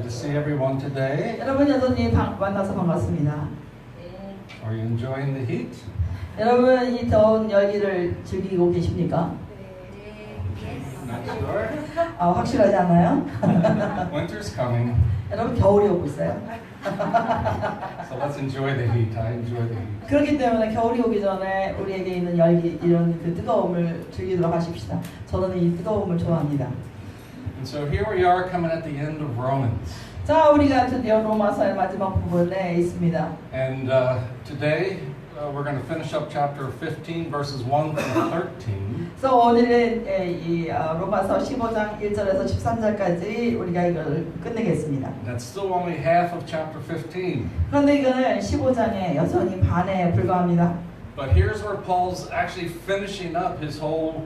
to see everyone today. 여러분 여전히 만나서 반갑습니다. Are you enjoying the heat? 여러분 이 더운 열기를 즐기고 계십니까? Not sure. 확실하지 않아요? Winter's coming, 여러분 겨울이 오고 있어요. so let's enjoy the heat. I enjoy the heat. 그렇기 때문에 겨울이 오기 전에 우리에게 있는 열기 이런 그 뜨거움을 즐기도록 하십시다. 저는 이 뜨거움을 좋아합니다. And so here we are coming at the end of Romans. 자, 우리가 드디어 로마서의 마지막 부분에 있습니다. And today we're going to finish up chapter 15 verses 1 through 13. 그래서 오늘은 이 로마서 15장 1절에서 13절까지 우리가 이걸 끝내겠습니다. That's still only half of chapter 15. 그런데 이거는 15장의 여전히 반에 불과합니다. But here's where Paul's actually finishing up his whole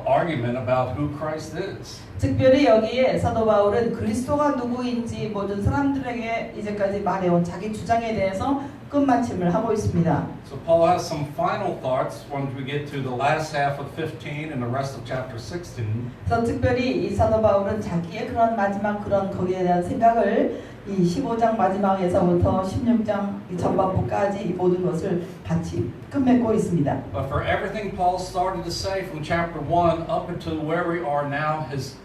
argument about who Christ is. 특별히 여기에 사도 바울은 그리스도가 누구인지 모든 사람들에게 이제까지 말해온 자기 주장에 대해서 끝마침을 하고 있습니다. So Paul has some final thoughts when we get to the last half of 15 and the rest of chapter 16. 그래서 특별히 이 사도 바울은 자기의 그런 마지막 그런 거기에 대한 생각을 이 15장 마지막에서부터 16장 이 전반부까지 이 모든 것을 같이 끝맺고 있습니다. But for everything Paul started to say from chapter 1 up until where we are now, this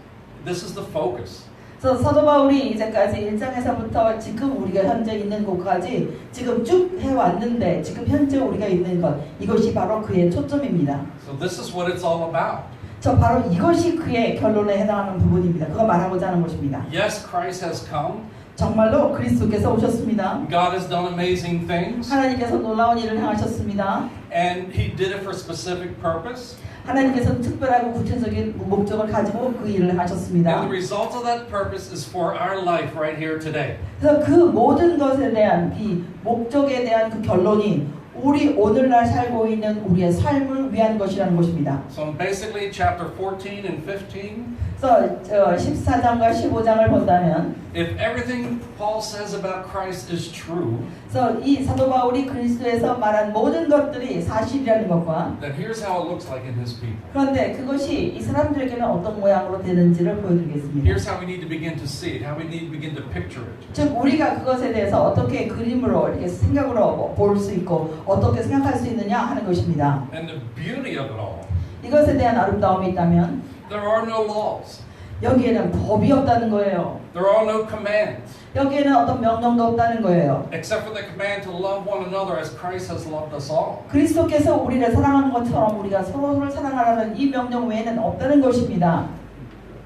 is the focus. 그래서 사도 바울이 이제까지 1장에서부터 지금 우리가 현재 있는 곳까지 지금 쭉 해왔는데 지금 현재 우리가 있는 것 이것이 바로 그의 초점입니다. So this is what it's all about. 저 바로 이것이 그의 결론에 해당하는 부분입니다. 그거 말하고자 하는 것입니다. Yes, Christ has come. 정말로 그리스도께서 오셨습니다. God has done amazing things. 하나님께서 놀라운 일을 행하셨습니다. And He did it for specific purpose. 하나님께서 특별하고 구체적인 목적을 가지고 그 일을 하셨습니다. And the result of that purpose is for our life right here today. 그래서 그 모든 것에 대한 이 목적에 대한 그 결론이 우리 오늘날 살고 있는 우리의 삶을 위한 것이라는 것입니다. So basically chapter 14 and 15. 그래서 14장과 15장을 본다면 If everything Paul says about Christ is true, 그래서 이 사도 바울이 그리스도에서 말한 모든 것들이 사실이라는 것과 then here's how it looks like in His people. 그런데 그것이 이 사람들에게는 어떤 모양으로 되는지를 보여드리겠습니다. Here's how we need to begin to see it, how we need to begin to picture it. 즉 우리가 그것에 대해서 어떻게 그림으로 이렇게 생각으로 볼 수 있고 어떻게 생각할 수 있느냐 하는 것입니다. And the beauty of it all, 이것에 대한 아름다움이 있다면 there are no laws. 여기에는 법이 없다는 거예요. There are no commands, 여기에는 어떤 명령도 없다는 거예요. except for the command to love one another as Christ has loved us all. 그리스도께서 우리를 사랑하는 것처럼 우리가 서로를 사랑하라는 이 명령 외에는 없다는 것입니다.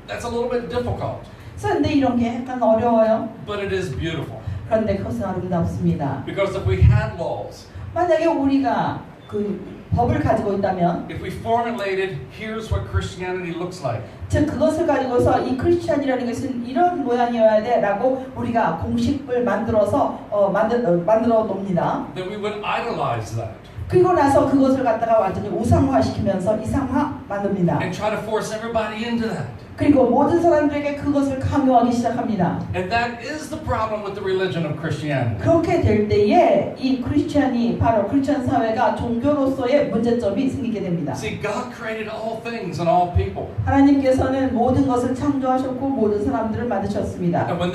That's a little bit difficult, 그런데 이런 게 약간 어려워요. but it is beautiful. 그런데 그것은 아름답습니다. Because if we had laws, 만약에 우리가 그 법을 가지고 있다면 if we formulated, here's what Christianity looks like, 즉 그것을 가지고서 이 크리스찬이라는 것은 이런 모양이어야 돼라고 우리가 공식을 만들어서 만들어 놓습니다. then we would idolize that 그리고 나서 그것을 갖다가 완전히 우상화시키면서 이상화 만듭니다. and try to force everybody into that. 그리고 모든 사람들에게 그것을 강요하기 시작합니다. And that is the problem with the religion of Christianity. 그렇게 될 때에 이 크리스찬이 바로 크리스찬 사회가 종교로서의 문제점이 생기게 됩니다. See, God created all things and all people. 하나님께서는 모든 것을 창조하셨고 모든 사람들을 만드셨습니다. And when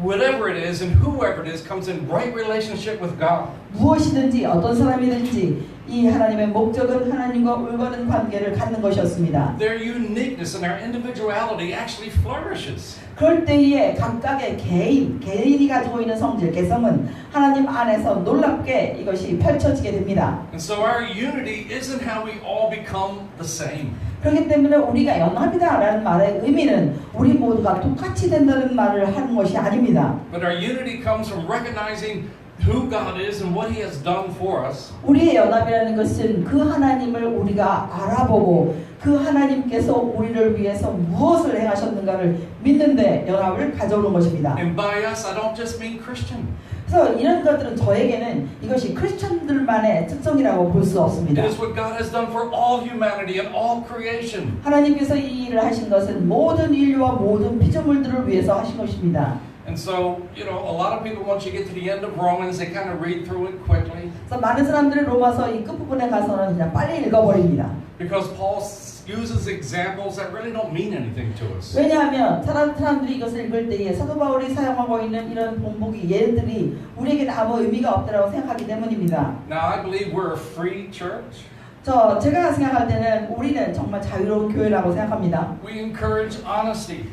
whatever it is and whoever it is comes in right relationship with God, 무엇이든지 어떤 사람이든지 이 하나님의 목적은 하나님과 올바른 관계를 갖는 것이었습니다. their uniqueness and their individuality actually flourishes. 그럴 때에 각각의 개인이 가지고 있는 성질, 개성은 하나님 안에서 놀랍게 이것이 펼쳐지게 됩니다. And so our unity isn't how we all become the same. 그렇기 때문에 우리가 연합이다라는 말의 의미는 우리 모두가 똑같이 된다는 말을 하는 것이 아닙니다. But our unity comes from recognizing who God is and what He has done for us. 우리의 연합이라는 것은 그 하나님을 우리가 알아보고 그 하나님께서 우리를 위해서 무엇을 행하셨는가를 믿는데 연합을 가져오는 것입니다. And by us, I don't just mean Christian. 그래서 이런 것들은 저에게는 이것이 크리스천들만의 특성이라고 볼 수 없습니다. It is what God has done for all humanity and all creation. 하나님께서 이 일을 하신 것은 모든 인류와 모든 피조물들을 위해서 하신 것입니다. And so, a lot of people, once you get to the end of Romans, they kind of read through it quickly. 그래서 많은 사람들이 로마서 이 끝부분에 가서는 그냥 빨리 읽어버립니다. Because Paul uses examples that really don't mean anything to us. 왜냐하면 사람들이 이것을 읽을 때에 사도 바울이 사용하고 있는 이런 본보기 예들이 우리에게는 아무 의미가 없다고 생각하기 때문입니다. Now, I believe we're a free church. 제가 생각할 때는 우리는 정말 자유로운 교회라고 생각합니다. We encourage honesty.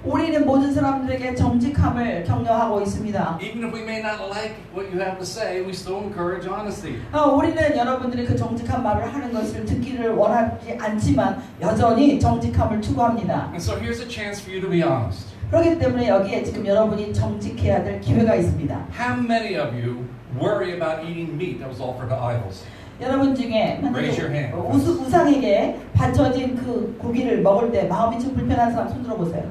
우리는 모든 사람들에게 정직함을 격려하고 있습니다. Even if we may not like what you have to say, we still encourage honesty. 우리는 여러분들이 그 정직한 말을 하는 것을 듣기를 원하지 않지만 여전히 정직함을 추구합니다. And so here's a chance for you to be honest. 그렇기 때문에 여기에 지금 여러분이 정직해야 될 기회가 있습니다. How many of you worry about eating meat that was offered to idols? 여러분 중에 Raise your hand. 우상에게 바쳐진 그 고기를 먹을 때 마음이 좀 불편한 사람 손 들어보세요.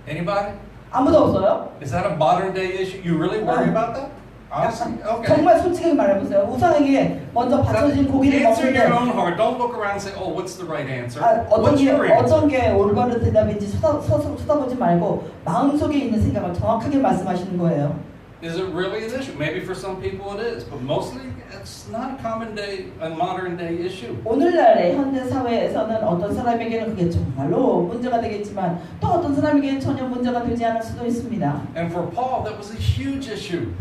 Anybody? 아무도 없어요? Is that a modern day issue? You really worry about that? Honestly? Okay. 정말 솔직하게 말해보세요. 우상에게 먼저 바쳐진 고기를 Answer 먹을 your 때 own heart. Don't look around and say, oh, what's the right answer? What's your answer? 어떤 게 올바른 대답인지 스스로 쳐다보지 말고 마음속에 있는 생각을 정확하게 말씀하시는 거예요. Is it really an issue? Maybe for some people it is, but mostly it's not a common day, a modern day issue. 오늘날의 현대 사회에서는 어떤 사람에게는 그게 정말로 문제가 되겠지만 또 어떤 사람에게는 전혀 문제가 되지 않을 수도 있습니다. And for Paul, that was a huge issue.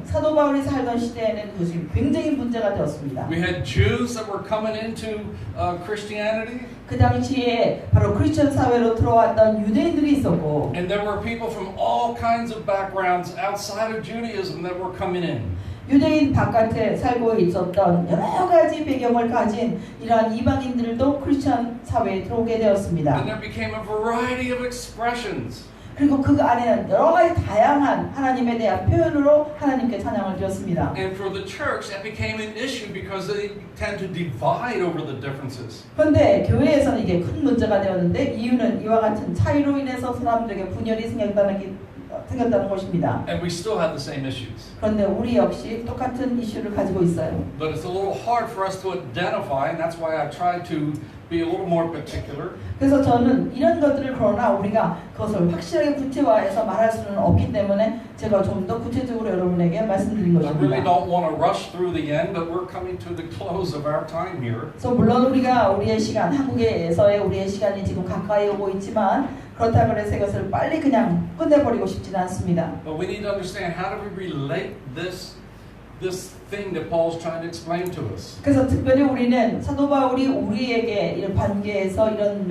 사도 바울이 살던 시대에는 그것이 굉장히 문제가 되었습니다. We had Jews that were coming into Christianity. 그 당시에 바로 크리스천 사회로 들어왔던 유대인들이 있었고, And there were people from all kinds of backgrounds outside of Judaism that were coming in. 유대인 바깥에 살고 있었던 여러 가지 배경을 가진 이러한 이방인들도 크리스천 사회에 들어오게 되었습니다. And there became a variety of expressions. 그리고 그 안에는 여러 가지 다양한 하나님에 대한 표현으로 하나님께 찬양을 드렸습니다. And for the church, that became an issue because they tend to divide over the differences. 그런데 교회에서는 이게 큰 문제가 되었는데 이유는 이와 같은 차이로 인해서 사람들에게 분열이 생겼다는 것입니다. And we still have the same issues. 그런데 우리 역시 똑같은 이슈를 가지고 있어요. But it's a little hard for us to identify, and that's why I try to be a little more particular. 그래서 저는 이런 것들을 그러나 우리가 그것을 확실하게 구체화해서 말할 수는 없기 때문에 제가 좀 더 구체적으로 여러분에게 말씀드린 I really 것입니다. don't want to rush through the end, but we're coming to the close of our time here. 그래서 물론 우리의 시간, 한국에서의 우리의 시간이 지금 가까이 오고 있지만 그렇다고 해서 이것을 빨리 그냥 끝내버리고 싶지는 않습니다. But we need to understand how do we relate this thing that Paul's trying to explain to us. 그래서 특별히 우리는 사도 바울이 우리에게 이런 관계에서 이런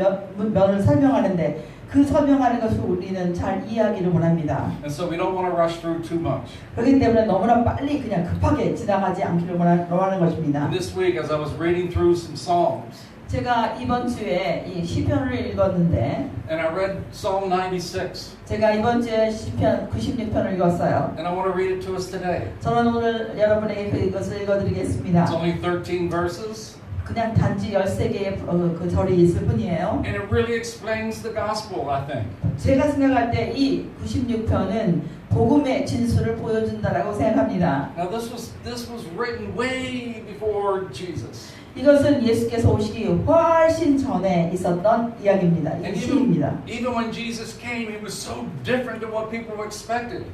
면을 설명하는데 그 설명하는 것을 우리는 잘 이해하기를 원합니다. And so we don't want to rush through too much. 그렇기 때문에 너무나 빨리 그냥 급하게 지나가지 않기를 원하는 것입니다. And this week, as I was reading through some Psalms, 제가 이번 주에 이 시편을 읽었는데 and I read Psalm 96, 제가 이번 주에 시편 96편을 읽었어요. and I want to read it to us today. 저는 오늘 여러분에게 그것을 읽어드리겠습니다. It's only 13 verses, 그냥 단지 13개의 그 절이 있을 뿐이에요. and it really explains the gospel, I think. 제가 생각할 때 이 96편은 복음의 진수를 보여준다라고 생각합니다. Now this was written way before Jesus. 이것은 예수께서 오시기 훨씬 전에 있었던 이야기입니다. 이 And 시입니다. even when Jesus came, he was so different than what people expected.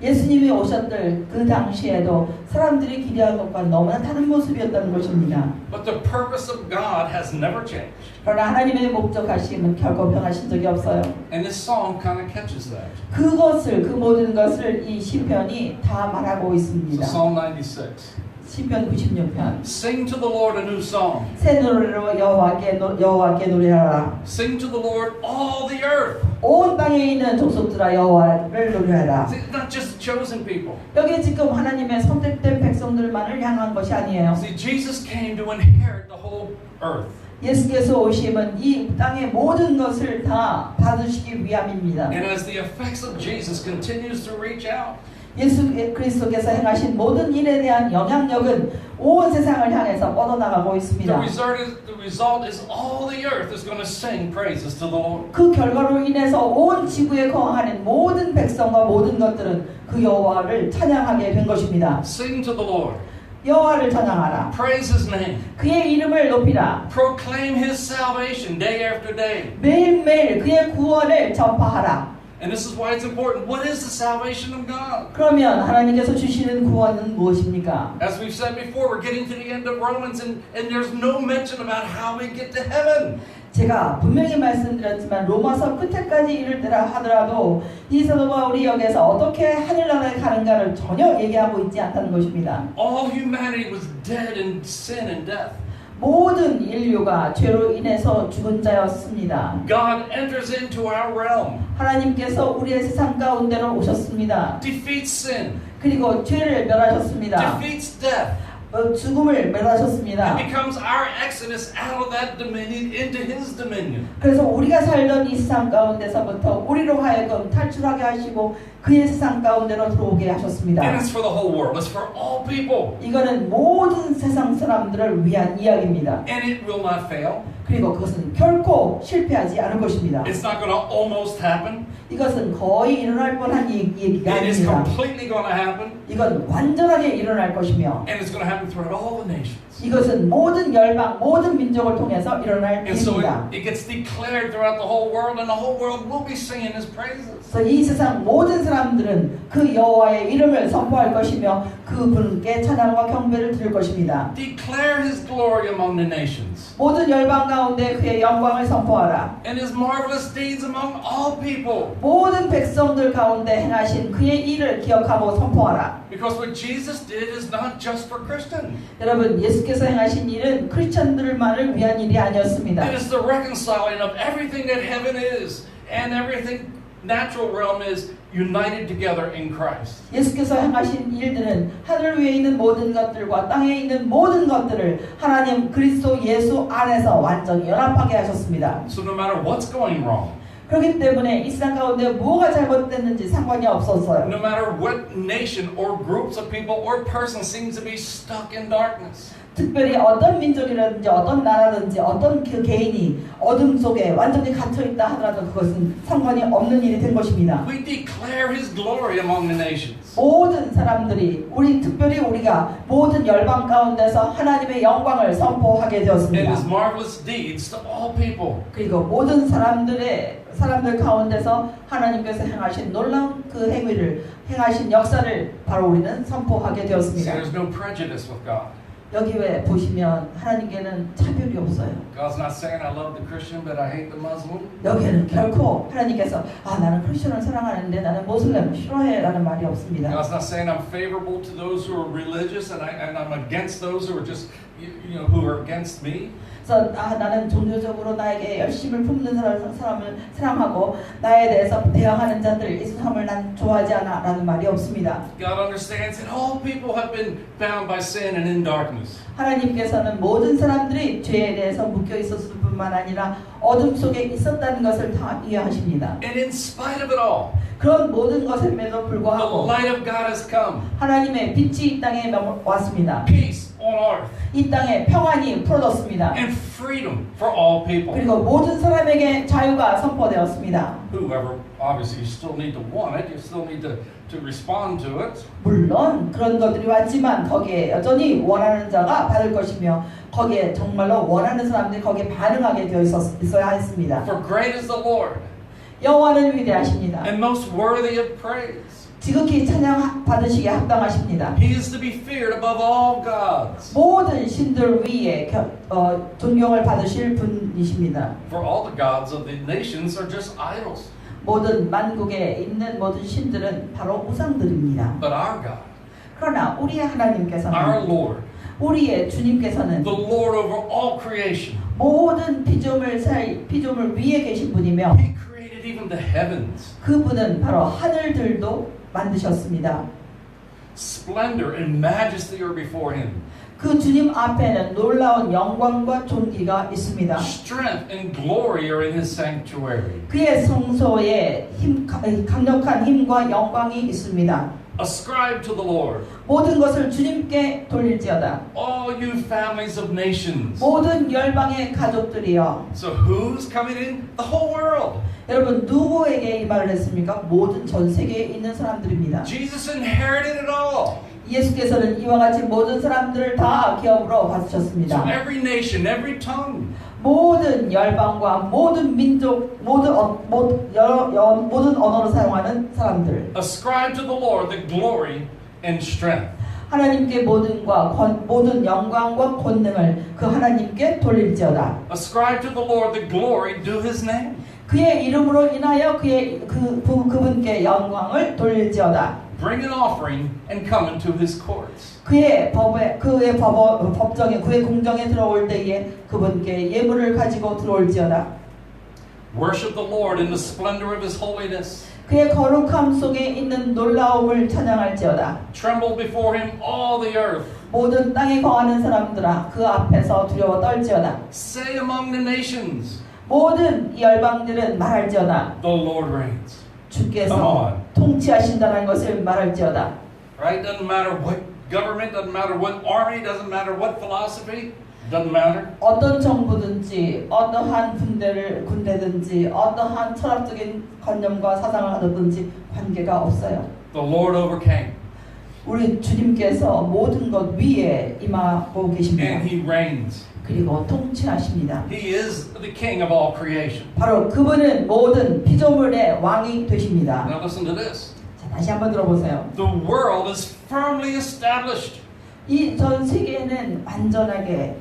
예수님이 오셨을 그 당시에도 사람들이 기대한 것과 너무나 다른 모습이었다는 것입니다. But the purpose of God has never changed. 그러나 하나님의 목적하심은 결코 변하신 적이 없어요. And this psalm kind of catches that. 그 모든 것을 이 시편이 다 말하고 So 있습니다. Psalm 96. 시편 96편. Sing to the Lord a new song. 새 노래로 여호와께 노래하라. Sing to the Lord all the earth. 온 땅에 있는 족속들아 여호와를 노래하라. See, not just the chosen people. 여기 지금 하나님의 선택된 백성들만을 향한 것이 아니에요. See, Jesus came to inherit the whole earth. 예수께서 오심은 이 땅의 모든 것을 다 받으시기 위함입니다. And as the effects of Jesus continues to reach out, 예수 그리스도께서 행하신 모든 일에 대한 영향력은 온 세상을 향해서 뻗어나가고 있습니다. the result is all the earth is going to sing praises to the Lord. 그 결과로 인해서 온 지구에 거하는 모든 백성과 모든 것들은 그 여호와를 찬양하게 된 것입니다. Sing to the Lord. 여호와를 찬양하라. Praise His name. 그의 이름을 높이라. Proclaim His salvation day after day. 매일매일 그의 구원을 전파하라. And this is why it's important. What is the salvation of God? 그러면 하나님께서 주시는 구원은 무엇입니까? As we've said before, we're getting to the end of Romans and there's no mention about how we get to heaven. 제가 분명히 말씀드렸지만 로마서 끝에까지 이를 때라 하더라도 이 사도 바울이 여기서 어떻게 하늘나라에 가는가를 전혀 얘기하고 있지 않다는 것입니다. All humanity was dead in sin and death. 모든 인류가 죄로 인해서 죽은 자였습니다. God enters into our realm, 하나님께서 우리의 세상 가운데로 오셨습니다. defeats sin, 그리고 죄를 멸하셨습니다. defeats death, 죽음을 멸하셨습니다. and becomes our exodus out of that dominion into His dominion. 그래서 우리가 살던 이 세상 가운데서부터 우리로 하여금 탈출하게 하시고 그의 세상 가운데로 들어오게 하셨습니다. And it's for the whole world. It's for all people. 이거는 모든 세상 사람들을 위한 이야기입니다. And it will not fail. 그리고 그것은 결코 실패하지 않을 것입니다. It's not going to almost happen. 이것은 거의 일어날 뻔한 얘기가 It is 아닙니다. completely going to happen. 이건 완전하게 일어날 것이며 And it's going to happen throughout all the nations. 이것은 모든 열방, 모든 민족을 통해서 일어날 And so 일입니다. it gets declared throughout the whole world, and the whole world will be singing His praises. 그래서 이 세상 모든 사람들은 그 여호와의 이름을 선포할 것이며 그분께 찬양과 경배를 드릴 것입니다. Declare His glory among the nations, 모든 열방 가운데 그의 영광을 선포하라. and His marvelous deeds among all people. 모든 백성들 가운데 행하신 그의 일을 기억하고 선포하라. Because what Jesus did is not just for Christians. 여러분, 예수께서 행하신 일은 크리스천들만을 위한 일이 아니었습니다. It is the reconciling of everything that heaven is and everything natural realm is united together in Christ. 예수께서 행하신 일들은 하늘 위에 있는 모든 것들과 땅에 있는 모든 것들을 하나님 그리스도 예수 안에서 완전히 연합하게 하셨습니다. So no matter what's going wrong, 그렇기 때문에 이 세상 가운데 뭐가 잘못됐는지 상관이 없었어요. no matter what nation or groups of people or person seems to be stuck in darkness, 특별히 어떤 민족이라든지 어떤 나라든지 어떤 그 개인이 어둠 속에 완전히 갇혀있다 하더라도 그것은 상관이 없는 일이 된 것입니다. we declare His glory among the nations. 모든 사람들이 특별히 우리가 모든 열방 가운데서 하나님의 영광을 선포하게 And 되었습니다. His marvelous deeds to all people. 그리고 모든 사람들 가운데서 하나님께서 행하신 놀라운 그 행위를 행하신 역사를 바로 우리는 선포하게 See, 되었습니다. there's no prejudice with God. 여기 왜 보시면 하나님께는 차별이 없어요. God's not saying I love the Christian but I hate the Muslim. 여기에는 결코 하나님께서 나는 크리스천을 사랑하는데 나는 모슬렘을 싫어해라는 말이 없습니다. God's not saying I'm favorable to those who are religious and I'm against those who are just who are against me. 그래서 나는 종교적으로 나에게 열심을 품는 사람을 사랑하고 나에 대해서 대항하는 자들 이 사람을 난 좋아하지 않아라는 말이 없습니다. God understands that all people have been bound by sin and in darkness. 하나님께서는 모든 사람들이 죄에 대해서 묶여 있었을 뿐만 아니라 어둠 속에 있었다는 것을 다 이해하십니다. And in spite of it all, 그런 모든 것임에도 the 불구하고 light of God has come. 하나님의 빛이 이 땅에 왔습니다. Peace on earth 이 땅에 평안이 풀어졌습니다. and freedom for all people. 그리고 모든 사람에게 자유가 선포되었습니다. Whoever, obviously, you still need to want it. You still need to respond to it. 물론 그런 것들이 왔지만 거기에 여전히 원하는 자가 받을 것이며 거기에 정말로 원하는 사람들이 거기에 반응하게 되어 있어야 했습니다. For great is the Lord 여호와는 위대하십니다. and most worthy of praise. 지극히 찬양 받으시기에 합당하십니다. He is to be feared above all gods. 모든 신들 위에 존경을 받으실 분이십니다. For all the gods of the nations are just idols. 모든 만국에 있는 모든 신들은 바로 우상들입니다. But our God, 그러나 우리의 our 하나님께서는 Lord, 우리의 주님께서는 the Lord over all creation, 모든 피조물 위에 계신 분이며 He created even the heavens. 그분은 바로 하늘들도 만드셨습니다. Splendor and majesty are before Him. 그 주님 앞에는 놀라운 영광과 존귀가 있습니다. Strength and glory are in His sanctuary. 그의 성소에 강력한 힘과 영광이 있습니다. Ascribe to the Lord, 모든 것을 주님께 돌릴지어다. all you families of nations. 모든 열방의 가족들이여. So who's coming in? The whole world. 여러분 누구에게 이 말을 했습니까? 모든 전 세계에 있는 사람들입니다. Jesus inherited it all. 예수께서는 이와 같이 모든 사람들을 다 기업으로 So 받으셨습니다. every nation, every tongue. 모든 열방과 모든 민족, 모든 언어를 사용하는 사람들. Ascribe to the Lord the glory and strength. 하나님께 모든 영광과 권능을 그 하나님께 돌릴지어다. Ascribe to the Lord the glory due his name. 그의 이름으로 인하여 그분께 영광을 돌릴지어다. Bring an offering and come into his courts. 그의 법정에 그의 궁정에 들어올 때에 그분께 예물을 가지고 들어올지어다. Worship the Lord in the splendor of his holiness. 그의 거룩함 속에 있는 놀라움을 찬양할지어다. Tremble before him all the earth. 모든 땅에 거하는 사람들아 그 앞에서 두려워 떨지어다. Say among the nations, 모든 열방들은 말할지어다. the Lord reigns. Come 주께서 on. 통치하신다는 것을 말할지어다. Right? Doesn't matter what government, doesn't matter what army, doesn't matter what philosophy, doesn't matter. 어떤 정부든지 어떠한 군대든지 어떠한 철학적인 관념과 사상을 하든지 관계가 없어요. The Lord overcame 우리 주님께서 모든 것 위에 임하고 계십니다. and he reigns. 그리고 통치하십니다. He is the king of all creation. 바로 그분은 모든 피조물의 왕이 되십니다. Now listen to this. 자, 다시 한번 들어보세요. The world is firmly established. 이 전 세계는 완전하게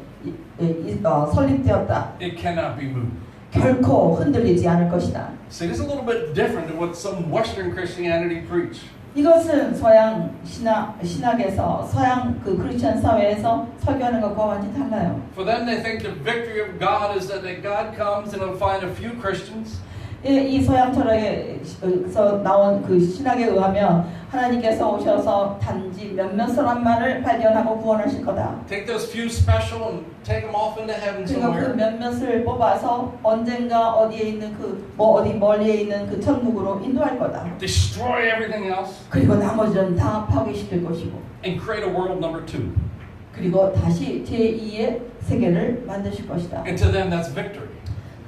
설립되었다. It cannot be moved. 결코 흔들리지 않을 것이다. See, this is a little bit different than what some Western Christianity preach. 이것은 서양 신학에서 서양 크리스천 사회에서 설교하는 것과 완전히 달라요. For them, they think the victory of God is that God comes and will find a few Christians. 이 서양 철학에서 나온 그 신학에 의하면 하나님께서 오셔서 단지 몇몇 사람만을 발견하고 구원하실 거다. Take those few special and take them off into heaven 그리고 그 somewhere. 몇몇을 뽑아서 언젠가 어디에 있는 어디 멀리에 있는 그 천국으로 인도할 거다. Destroy everything else 그리고 나머지는 다 파괴시킬 것이고. and create a world number 2. 그리고 다시 제2의 세계를 만드실 것이다. And to them, that's victory.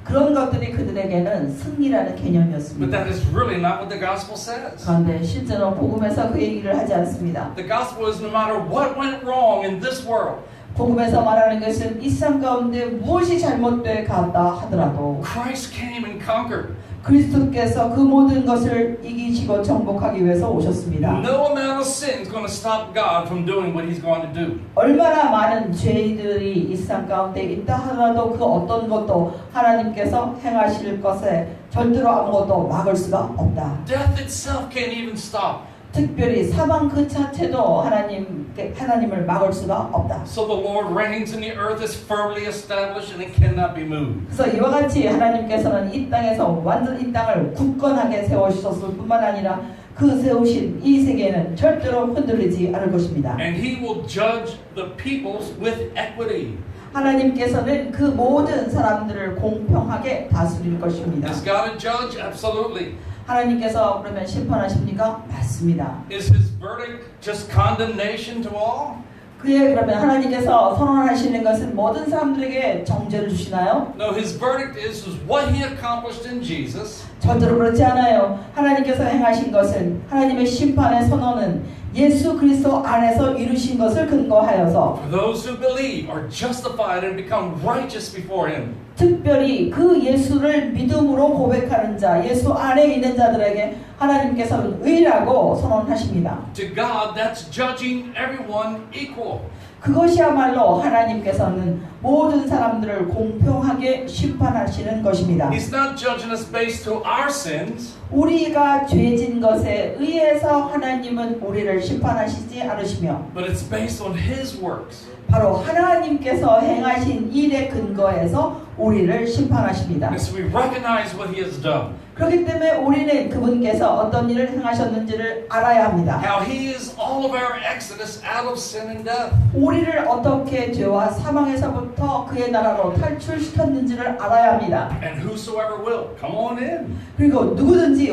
그런 것들이 그들에게는 승리라는 But 개념이었습니다. that is really not what the gospel says. 그런데 실제로 복음에서 그 얘기를 하지 않습니다. The gospel is no matter what went wrong in this world, 복음에서 말하는 것은 이 세상 가운데 무엇이 잘못돼 갔다 하더라도 Christ came and conquered. 그리스도께서 그 모든 것을 이기시고 정복하기 위해서 오셨습니다. No amount of sin is going to stop God from doing what he's going to do. 얼마나 많은 죄들이 이 세상 가운데 있다 하더라도 그 어떤 것도 하나님께서 행하실 것에 절대로 아무것도 막을 수가 없다. Death itself can't even stop. 특별히 사망 그 자체도 하나님을 막을 수가 없다. So the Lord reigns and the earth is firmly established and it cannot be moved. 그래서 이와 같이 하나님께서는 이 땅에서 완전 이 땅을 굳건하게 세우셨을 뿐만 아니라 그 세우신 이 세계는 절대로 흔들리지 않을 것입니다. And he will judge the peoples with equity. 하나님께서는 그 모든 사람들을 공평하게 다스릴 것입니다. Is God a judge? Absolutely. 하나님께서 그러면 심판하십니까? 맞습니다. Is his verdict just condemnation to all? 그러면 하나님께서 선언하시는 것은 모든 사람들에게 정죄를 주시나요? No, his verdict is what he accomplished in Jesus. 절대로 그렇지 않아요. 하나님께서 행하신 것은 하나님의 심판의 선언은 예수 그리스도 안에서 이루신 것을 근거하여서 For those who believe are justified and become righteous before him. 특별히 그 예수를 믿음으로 고백하는 자, 예수 안에 있는 자들에게 하나님께서는 의라고 선언하십니다. To God, that's judging everyone equal. 그것이야말로 하나님께서는 모든 사람들을 공평하게 심판하시는 것입니다. He's not judging us based to our sins. 우리가 죄진 것에 의해서 하나님은 우리를 심판하시지 않으시며 But it's based on his works. 바로 하나님께서 행하신 일의 근거에서 우리를 심판하십니다. And so we recognize what he has done. 그렇기 때문에 우리는 그분께서 어떤 일을 행하셨는지를 알아야 합니다. How he is all of our exodus out of sin and death. 우리를 어떻게 죄와 사망에서부터 그의 나라로 탈출시켰는지를 알아야 합니다. And whosoever will, come on in. 그리고 누구든지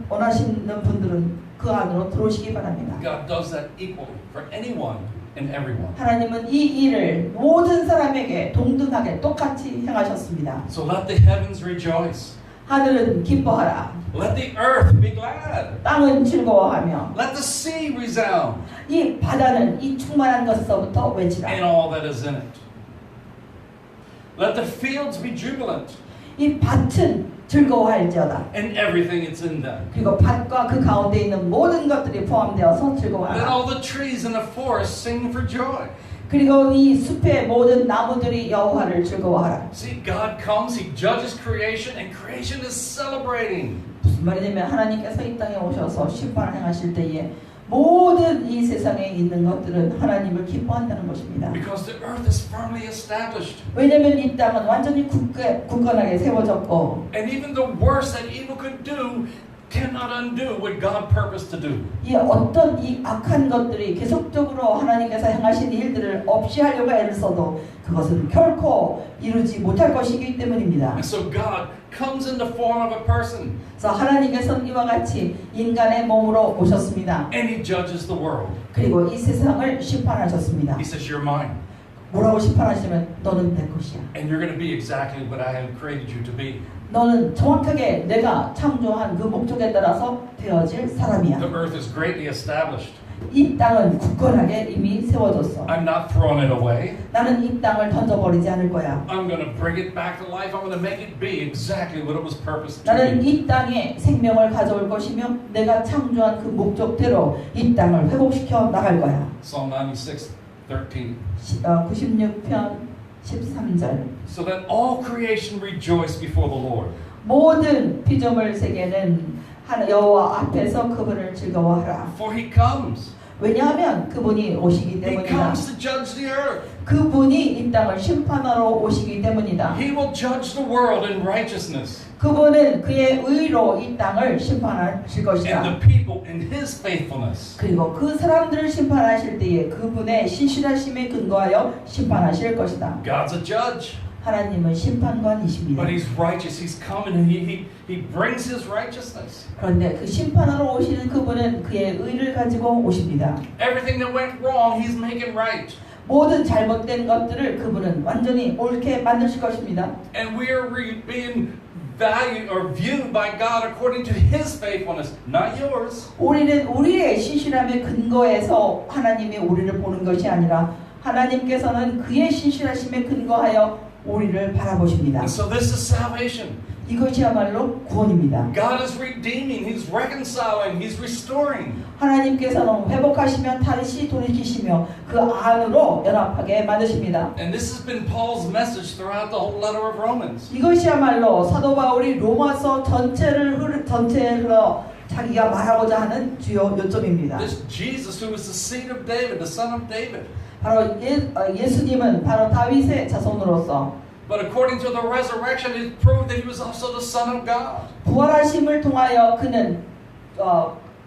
원하시는 분들은 그 안으로 들어오시기 바랍니다. God does that equally for anyone and everyone. 하나님은 이 일을 모든 사람에게 동등하게 똑같이 행하셨습니다. So let the heavens rejoice. 하늘은 기뻐하라. Let the earth be glad. 땅은 즐거워하며 Let the sea resound. 이 바다는 이 충만한 것에서부터 외치라. And all that is in it. Let the fields be jubilant 이 밭은 즐거워할지어다. and everything it's in them. 그리고 밭과 그 가운데 있는 모든 것들이 포함되어서 Let 즐거워하라. all the trees in the forest sing for joy. 그리고 이 숲의 모든 나무들이 여호와를 즐거워하라. See, God comes, He judges creation, and creation is celebrating. 무슨 말이냐면 하나님께서 이 땅에 오셔서 심판을 행하실 때에 모든 이 세상에 있는 것들은 하나님을 기뻐한다는 것입니다. Because the earth is firmly established. 왜냐하면 이 땅은 완전히 굳건하게 세워졌고 And even the worst that evil could do cannot undo what God purposed to do. 이 어떤 이 악한 것들이 계속적으로 하나님께서 행하신 일들을 없이 하려고 애를 써도 그것은 결코 이루지 못할 것이기 때문입니다. And so God comes in the form of a person 그래서 하나님께서는 이와 같이 인간의 몸으로 오셨습니다. and He judges the world. 그리고 이 세상을 심판하셨습니다. He says, you're mine. 뭐라고 심판하시면 너는 내 것이야. And you're going to be exactly what I have created you to be. 너는 정확하게 내가 창조한 그 목적에 따라서 되어질 사람이야. The earth is greatly established. 이 땅은 굳건하게 이미 세워졌어. I'm not throwing it away. 나는 이 땅을 던져버리지 않을 거야. I'm going to bring it back to life. I'm going to make it be exactly what it was purposed to 나는 be. 이 땅에 생명을 가져올 것이며 내가 창조한 그 목적대로 이 땅을 회복시켜 나갈 거야. Psalm 96:13. 96편 13절. So that all creation rejoice before the Lord. 모든 피조물 세계는 여호와 앞에서 그분을 즐거워하라. For He comes. 왜냐하면 그분이 오시기 He 때문이다. comes to judge the earth. 그분이 이 땅을 심판하러 오시기 때문이다. He will judge the world in righteousness 그분은 그의 의로 이 땅을 심판하실 and 것이다. the people in His faithfulness. 그리고 그 사람들을 심판하실 때에 그분의 신실하심에 근거하여 심판하실 것이다. God's a judge, 하나님은 심판관이십니다. but He's righteous. He's coming and He brings His righteousness. 그런데 그 심판하러 오시는 그분은 그의 의를 가지고 오십니다. Everything that went wrong, He's making right. 모든 잘못된 것들을 그분은 완전히 옳게 만드실 것입니다. And we are being valued or viewed by God according to His faithfulness, not yours. 우리는 우리의 신실함에 근거해서 하나님이 우리를 보는 것이 아니라 하나님께서는 그의 신실하심에 근거하여 우리를 바라보십니다. And so this is salvation. 이것이야말로 구원입니다. God is redeeming, He's reconciling, He's restoring. 하나님께서는 회복하시며 다시 돌이키시며 그 안으로 연합하게 만드십니다. And this has been Paul's message throughout the whole letter of Romans. 이것이야말로 사도 바울이 로마서 전체를 흘러 자기가 말하고자 하는 주요 요점입니다. This Jesus who was the seed of David, the son of David. 바로 예수님은 바로 다윗의 자손으로서 But according to the resurrection, it proved that He was also the Son of God. 부활하심을 통하여 그는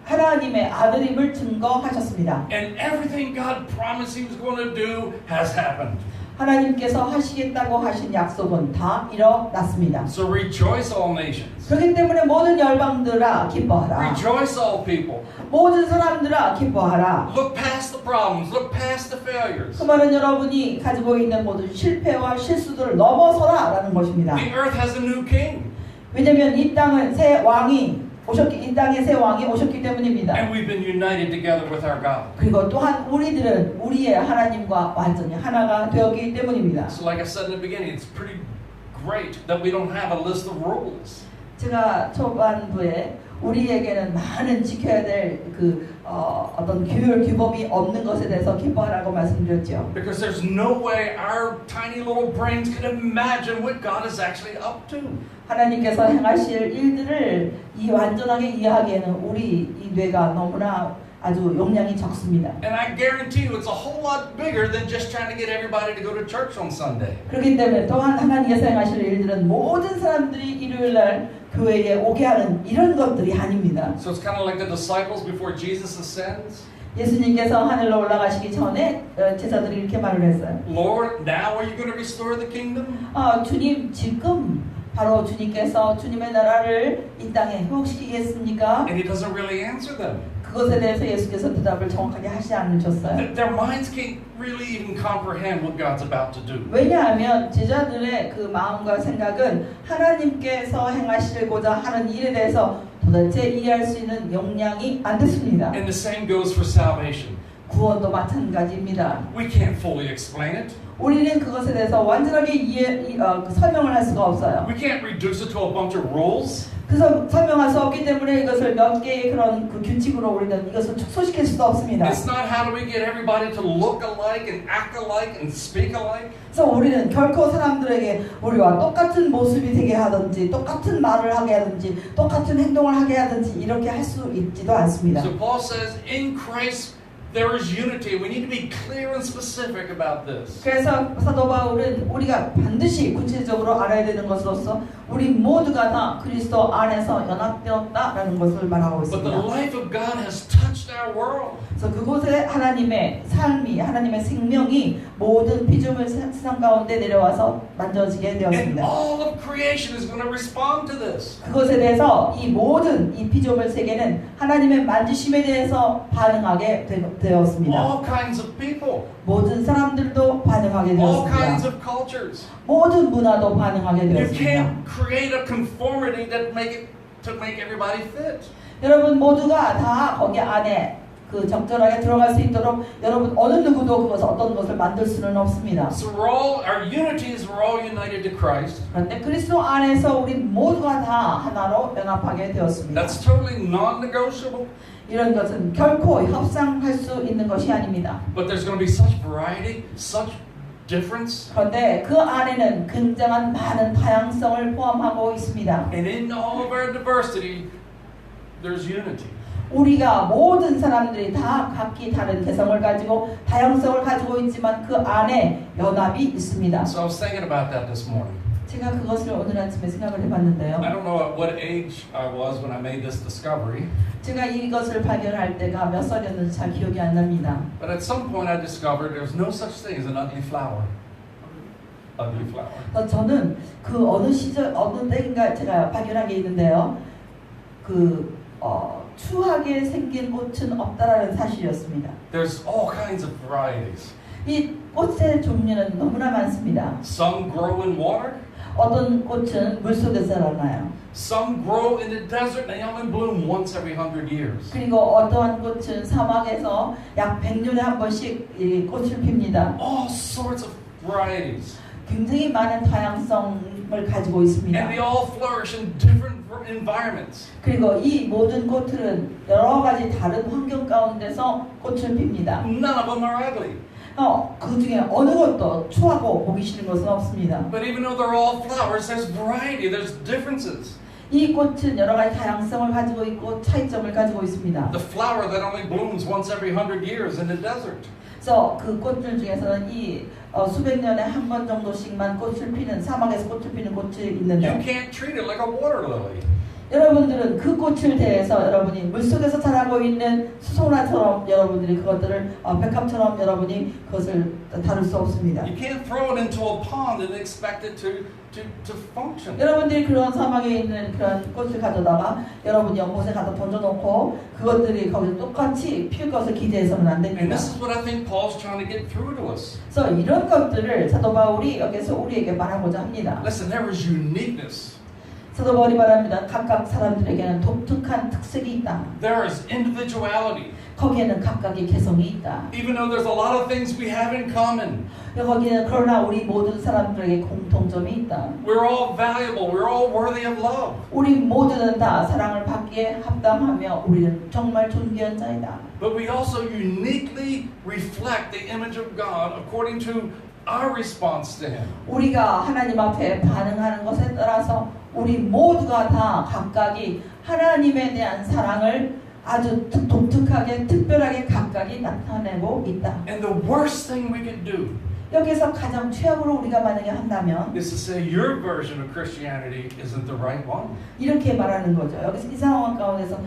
하나님의 아들임을 증거하셨습니다. And everything God promised He was going to do has happened. 하나님께서 하시겠다고 하신 약속은 다 일어났습니다. So rejoice all nations. 그렇기 때문에 모든 열방들아 기뻐하라. Rejoice all people. 모든 사람들아 기뻐하라. Look past the problems. Look past the failures. 그 말은 여러분이 가지고 있는 모든 실패와 실수들을 넘어서라라는 것입니다. The earth has a new king. 왜냐하면 이 땅은 새 왕이 이 땅에 새 왕이 오셨기 때문입니다. And we've been united together with our God. 그리고 또한 우리들은 우리의 하나님과 완전히 하나가 되었기 때문입니다. So like I said in the beginning, it's pretty great that we don't have a list of rules. 제가 초반부에 우리에게는 많은 지켜야 될 어떤 규율 규범이 없는 것에 대해서 기뻐하라고 말씀드렸죠. Because there's no way our tiny little brains can imagine what God is actually up to. 하나님께서 행하실 일들을 완전하게 이해하기에는 우리 이 뇌가 너무나 아주 용량이 적습니다. And I guarantee you it's a whole lot bigger than just trying to get everybody to go to church on Sunday. 그렇기 때문에 또한 하나님께서 행하실 일들은 모든 사람들이 일요일 날 교회에 오게 하는 이런 것들이 아닙니다. So it's kind of like the disciples before Jesus ascends. 예수님께서 하늘로 올라가시기 전에 제자들이 이렇게 말을 했어요. Lord, now are you going to restore the kingdom? 주님 지금 바로 주님께서 주님의 나라를 이 땅에 회복시키겠습니까? And He doesn't really answer them. 그것에 대해서 예수께서 대답을 정확하게 하지 않으셨어요. Their minds can't really even comprehend what God's about to do. 왜냐하면 제자들의 그 마음과 생각은 하나님께서 행하시고자 하는 일에 대해서 도대체 이해할 수 있는 역량이 안 됐습니다. And the same goes for salvation. 구원도 마찬가지입니다. We can't fully explain it. 우리는 그것에 대해서 완전하게 설명을 할 수가 없어요. We can't reduce it to a bunch of rules. 그래서 설명할 수 없기 때문에 이것을 몇 개의 그런 그 규칙으로 우리는 이것을 축소시킬 수도 없습니다. It's not how do we get everybody to look alike and act alike and speak alike. 그래서 우리는 결코 사람들에게 우리와 똑같은 모습이 되게 하든지 똑같은 말을 하게 하든지 똑같은 행동을 하게 하든지 이렇게 할 수 있지도 않습니다. So Paul says, in Christ there is unity. We need to be clear and specific about this. 그래서 사도 바울은 우리가 반드시 구체적으로 알아야 되는 것으로서 우리 모두가 다 그리스도 안에서 연합되었다라는 것을 말하고 But the 있습니다. life of God has touched our world. 그래서 그곳에 하나님의 삶이 하나님의 생명이 모든 피조물 세상 가운데 내려와서 만져지게 And 되었습니다. all of creation is going to respond to this. 그것에 대해서 이 모든 이 피조물 세계는 하나님의 만지심에 대해서 반응하게 되었습니다. All kinds of people, 모든 사람들도 반응하게 all kinds 되었습니다. of cultures. 모든 문화도 반응하게 You 되었습니다. can't create a conformity that to make everybody fit. 여러분 모두가 다 거기 안에 그 적절하게 들어갈 수 있도록 여러분 어느 누구도 그것을 어떤 것을 만들 수는 없습니다. So our unity is we're all united to Christ. 그런데 그리스도 안에서 우리 모두가 다 하나로 연합하게 되었습니다. That's totally non-negotiable. 이런 것은 결코 협상할 수 있는 것이 아닙니다. But there's going to be such variety, such difference. 그런데 그 안에는 굉장한 많은 다양성을 포함하고 있습니다. And in all of our diversity, there's unity. 우리가 모든 사람들이 다 각기 다른 개성을 가지고 다양성을 가지고 있지만 그 안에 연합이 있습니다. So I was thinking about that this morning. 제가 그것을 오늘 아침에 생각을 해봤는데요. I don't know at what age I was when I made this discovery, 제가 이것을 발견할 때가 몇 살이었는지 잘 기억이 안 납니다. but at some point I discovered there's no such thing as an ugly flower. Ugly flower. 그래서 저는 그 어느 시절 어느 때인가 제가 발견한 게 있는데요. 추하게 생긴 꽃은 없다라는 사실이었습니다. There's all kinds of varieties. 이 꽃의 종류는 너무나 많습니다. Some grow in water. 어떤 꽃은 물속에서 자라나요. Some grow in the desert and they only bloom once every 100 years. 그리고 어떠한 꽃은 사막에서 약 100년에 한 번씩 이 꽃을 핍니다. All sorts of varieties. 굉장히 많은 다양성을 가지고 있습니다. And they all flourish in different environments. 그리고 이 모든 꽃들은 여러 가지 다른 환경 가운데서 꽃을 핍니다. None of them are ugly. 그 중에 어느 것도 추하고 보기 싫은 것은 없습니다. But even though they're all flowers, there's variety, there's differences. 이 꽃은 여러 가지 다양성을 가지고 있고 차이점을 가지고 있습니다. The flower that only blooms once every 100 years in the desert. 그래서 그 꽃들 중에서는 이 수백 년에 한 번 정도씩만 꽃을 피는 사막에서 꽃을 피는 꽃이 You 있는데 can't treat it like a water lily. 여러분들은 그 꽃을 대해서 여러분이 물속에서 자라고 있는 수송화처럼 여러분들이 그것들을 백합처럼 여러분이 그것을 다룰 수 없습니다. You can't throw it into a pond and expect it to function. 여러분들이 그런 사막에 있는 그런 꽃을 가져다가 여러분이 연못에 갖다 던져놓고 그것들이 거기서 똑같이 필 것을 기대해서는 안 And 됩니다. this is what I think Paul's trying to get through to us. 그래서 이런 것들을 사도 바울이 여기서 우리에게 말하고자 합니다. Listen, there is uniqueness. 사도 바울이 말합니다. 각각 사람들에게는 독특한 특색이 있다. There is individuality. 거기에는 각각의 개성이 있다. Even though there's a lot of things we have in common. 거기는 그러나 우리 모든 사람들에게 공통점이 있다. We're all valuable. We're all worthy of love. 우리 모두는 다 사랑을 받기에 합당하며 우리는 정말 존귀한 자이다. But we also uniquely reflect the image of God according to our response to Him. 우리가 하나님 앞에 반응하는 것에 따라서 우리 모두가 다 각각이 하나님에 대한 사랑을 아주 독특하게 특별하게 각각이 나타내고 있다. And the worst thing we could do 여기서 가장 최악으로 우리가 만약에 한다면 is to say your version of Christianity isn't the right one. 이렇게 말하는 거죠. 여기서 이 상황 가운데서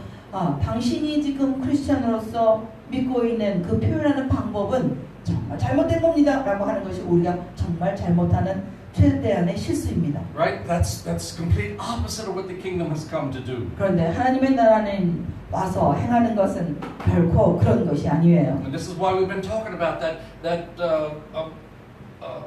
당신이 지금 크리스천으로서 믿고 있는 그 표현하는 방법은 정말 잘못된 겁니다 라고 하는 것이 우리가 정말 잘못하는 최대한의 실수입니다. Right? That's complete opposite of what the kingdom has come to do. 그런데 하나님의 나라는 와서 행하는 것은 결코 그런 것이 아니에요. And this is why we've been talking about that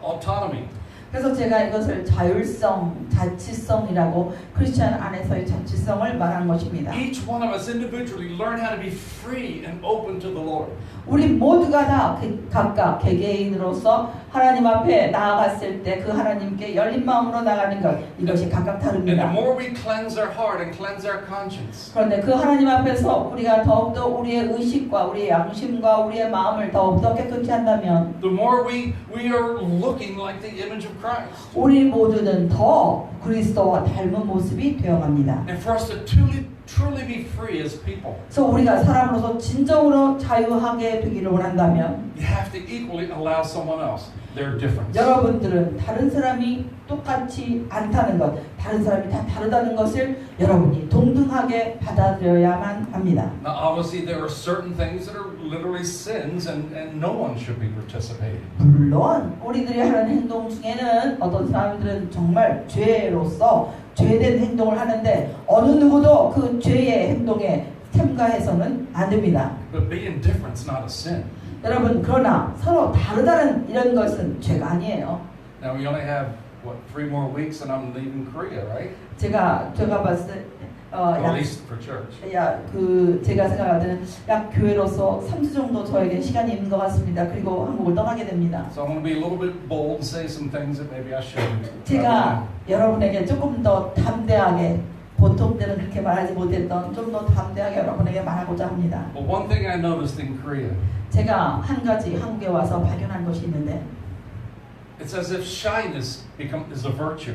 autonomy. 그래서 제가 이것을 자율성, 자치성이라고 크리스천 안에서의 자치성을 말한 것입니다. Each one of us individually learn how to be free and open to the Lord. 우리 모두가 다 각각 개개인으로서 하나님 앞에 나아갔을 때 그 하나님께 열린 마음으로 나가는 것 이것이 각각 And the 다릅니다. more we cleanse our heart and cleanse our conscience, 그런데 그 하나님 앞에서 우리가 더욱더 우리의 의식과 우리의 양심과 우리의 마음을 더욱더 깨끗이 한다면 the more we are looking like the image of Christ. 우리 모두는 더 그리스도와 닮은 모습이 되어갑니다. And for us to truly be free as people, 그래서 우리가 사람으로서 진정으로 자유하게 되기를 원한다면 you have to equally allow someone else their difference. 여러분들은 다른 사람이 똑같이 않다는 것, 다른 사람이 다 다르다는 것을 여러분이 동등하게 받아들여야만 합니다. Now, obviously, there are certain things that are literally sins, and no one should be participating. 물론 우리들이 하는 행동 중에는 어떤 사람들은 정말 죄로서 죄된 행동을 하는데 어느 누구도 그 죄의 행동에 참가해서는 안 됩니다. But being different is not a sin. 여러분 그러나 서로 다르다는 이런 것은 죄가 아니에요. Now, we only have, what, 3 more weeks and I'm leaving Korea, right? 제가 봤을 때 Or at least for church. 제가 생각할 때는 약 교회로서 3주 정도 저에게 시간이 있는 것 같습니다. 그리고 한국을 떠나게 됩니다. So I'm going to be a little bit bold and say some things that maybe I shouldn't. 제가 여러분에게 조금 더 담대하게 보통 때는 그렇게 말하지 못했던 좀 더 담대하게 여러분에게 말하고자 합니다. But one thing I noticed in Korea, 제가 한 가지 한국에 와서 발견한 것이 있는데 it's as if shyness is a virtue.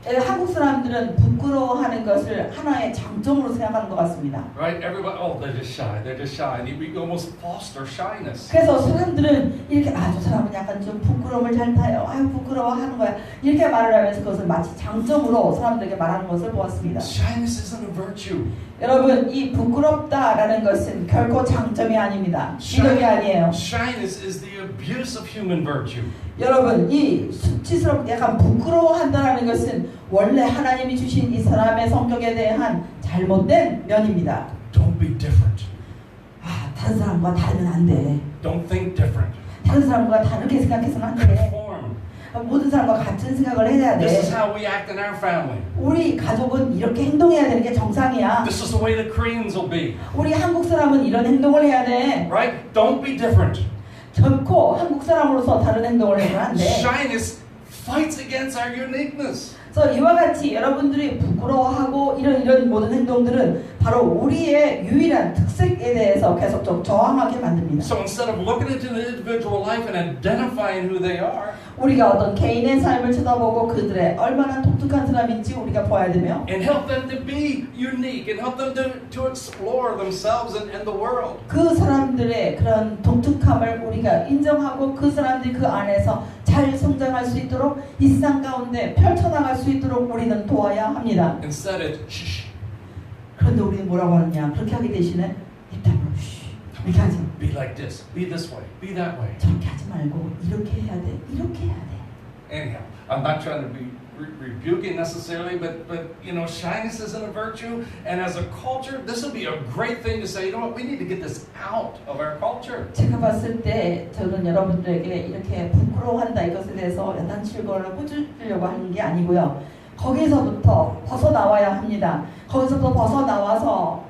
한국 사람들은 부끄러워하는 것을 하나의 장점으로 생각하는 것 같습니다. Right? Everybody, oh, they're just shy. And we almost foster shyness. 그래서 사람들은 이렇게 저 사람은 약간 좀 부끄러움을 잘 타요. 부끄러워하는 거야. 이렇게 말을 하면서 그것을 마치 장점으로 사람들에게 말하는 것을 보았습니다. Shyness isn't a virtue. 여러분 이 부끄럽다라는 것은 결코 장점이 아닙니다. 이력이 아니에요. Shyness is the abuse of human virtue. 여러분 이 수치스럽게 약간 부끄러워한다라는 것은 원래 하나님이 주신 이 사람의 성격에 대한 잘못된 면입니다. Don't be different. 다른 사람과 다르면 안 돼. Don't think different. 다른 사람과 다르게 생각해서는 안 돼. Conform. 모든 사람과 같은 생각을 해야 돼. This is how we act in our family. 우리 가족은 이렇게 행동해야 되는 게 정상이야. This is the way the Koreans will be. 우리 한국 사람은 이런 행동을 해야 돼. Right? Don't be different. 결코 한국 사람으로서 다른 행동을 해서는 안 돼. Shyness fights against our uniqueness. 그래서 이와 같이 여러분들이 부끄러워하고 이런 모든 행동들은 바로 우리의 유일한 특색에 대해서 계속적 저항하게 만듭니다. So instead of looking into the individual life and identifying who they are, 우리가 어떤 개인의 삶을 쳐다보고 그들의 얼마나 독특한 사람인지 우리가 봐야 되며 and help them to be unique and help them to explore themselves and the world. 그 사람들의 그런 독특함을 우리가 인정하고 그 사람들이 그 안에서 잘 성장할 수 있도록 이 세상 가운데 펼쳐나갈 수 있도록 우리는 도와야 합니다. Instead it's shh. 그런데 우리는 뭐라고 하느냐? 그렇게 하기 대신에 입 다물고 이렇게 하지. Be like this. Be this way. Be that way. 저렇게 하지 말고 이렇게 해야 돼. 이렇게 해야 돼. Anyhow, I'm not trying to be rebuking necessarily, but you know, shyness isn't a virtue, and as a culture, this would be a great thing to say. You know what? We need to get this out of our culture. 제가 봤을 때 저는 여러분들에게 이렇게 부끄러워한다 이것에 대해서 야단칠 거를 꾸짖으려고 하는 게 아니고요. 거기서부터 벗어나와야 합니다. 거기서부터 벗어나와서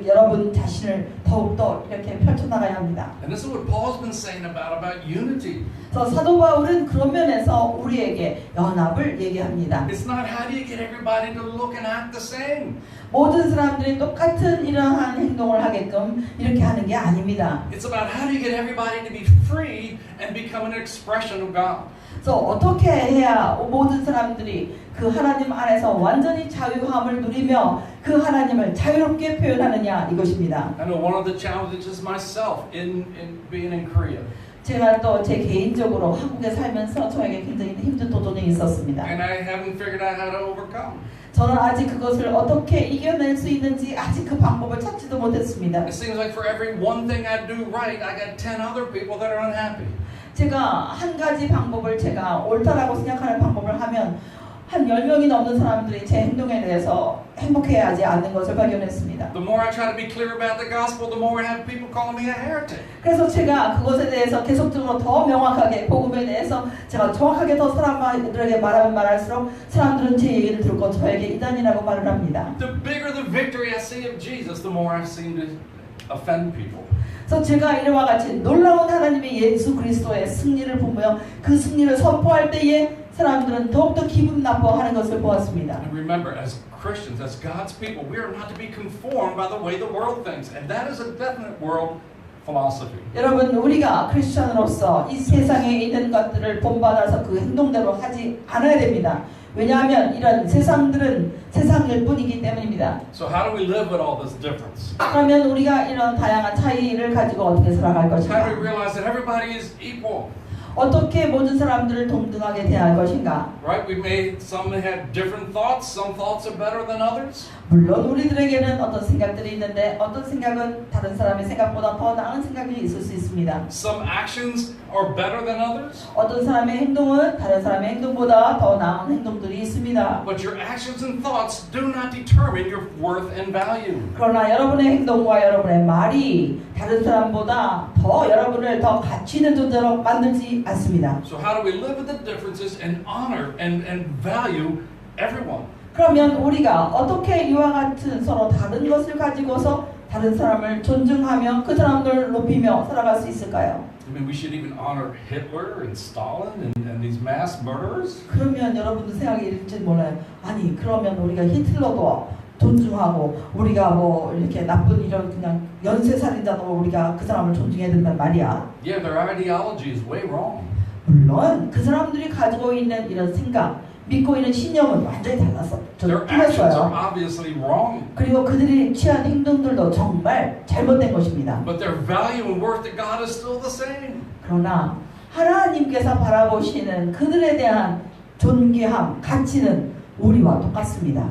여러분 자신을 더욱더 이렇게 펼쳐나가야 합니다. And this is what Paul's been saying about unity. 그래서 사도 바울은 그런 면에서 우리에게 연합을 얘기합니다. It's not how do you get everybody to look and act the same. 모든 사람들이 똑같은 이러한 행동을 하게끔 이렇게 하는 게 아닙니다. It's about how do you get everybody to be free and become an expression of God. 그래서 어떻게 해야 모든 사람들이 그 하나님 안에서 완전히 자유함을 누리며 그 하나님을 자유롭게 표현하느냐 이것입니다. I know one of the challenges myself in being in Korea. 제가 또 제 개인적으로 한국에 살면서 저에게 굉장히 힘든 도전이 있었습니다. And I haven't figured out how to overcome. 저는 아직 그것을 어떻게 이겨낼 수 있는지 아직 그 방법을 찾지도 못했습니다. It seems like for every one thing I do right, I got 10 other people that are unhappy. 제가 한 가지 방법을 제가 옳다라고 생각하는 방법을 하면 한 10명이 넘는 사람들이 제 행동에 대해서 행복해하지 않는 것을 발견했습니다. The more I try to be clear about the gospel, the more I have people calling me a heretic. 그래서 제가 그것에 대해서 계속적으로 더 명확하게 복음에 대해서 제가 정확하게 더 사람들에게 말하면 말할수록 사람들은 제 얘기를 듣고 저에게 이단이라고 말을 합니다. The bigger the victory I see of Jesus, the more I seem to offend people. 그래서 제가 이와 같이 놀라운 하나님의 예수 그리스도의 승리를 보며 그 승리를 선포할 때에 사람들은 더욱더 기분 나빠하는 것을 보았습니다. And remember, as Christians, as God's people, we are not to be conformed by the way the world thinks. And that is a definite world philosophy. 여러분, 우리가 크리스천으로서 이 세상에 있는 것들을 본받아서 그 행동대로 하지 않아야 됩니다. 왜냐하면 이런 세상들은 세상일 뿐이기 때문입니다. So how do we live with all this difference? 그러면 우리가 이런 다양한 차이를 가지고 어떻게 살아갈 How do 것인가? we realize that everybody is equal? 어떻게 모든 사람들을 동등하게 대할 것인가? Right? Some have different thoughts. Some thoughts are better than others. 물론 우리들에게는 어떤 생각들이 있는데 어떤 생각은 다른 사람의 생각보다 더 나은 생각이 있을 수 있습니다. Some actions are better than others. 어떤 사람의 행동은 다른 사람의 행동보다 더 나은 행동들이 있습니다. But your actions and thoughts do not determine your worth and value. 그러나 여러분의 행동과 여러분의 말이 다른 사람보다 더 여러분을 더 가치 있는 존재로 만들지 않습니다. So how do we live with the differences and honor and value everyone? 그러면 우리가 어떻게 이와 같은 서로 다른 것을 가지고서 다른 사람을 존중하며 그 사람들을 높이며 살아갈 수 있을까요? I mean, we should even honor Hitler and Stalin and these mass murderers. 그러면 여러분도 생각이 이럴지 몰라요. 아니 그러면 우리가 히틀러도 존중하고 우리가 뭐 이렇게 나쁜 이런 그냥 연쇄살인자도 우리가 그 사람을 존중해야 된단 말이야. Yeah, their ideology is way wrong. 물론 그 사람들이 가지고 있는 이런 생각, 믿고 있는 신념은 완전히 달랐어. Their actions are 틀렸어요. obviously wrong. 그리고 그들이 취한 행동들도 정말 잘못된 것입니다. But their value and worth to God is still the same. 그러나 하나님께서 바라보시는 그들에 대한 존귀함, 가치는 우리와 똑같습니다.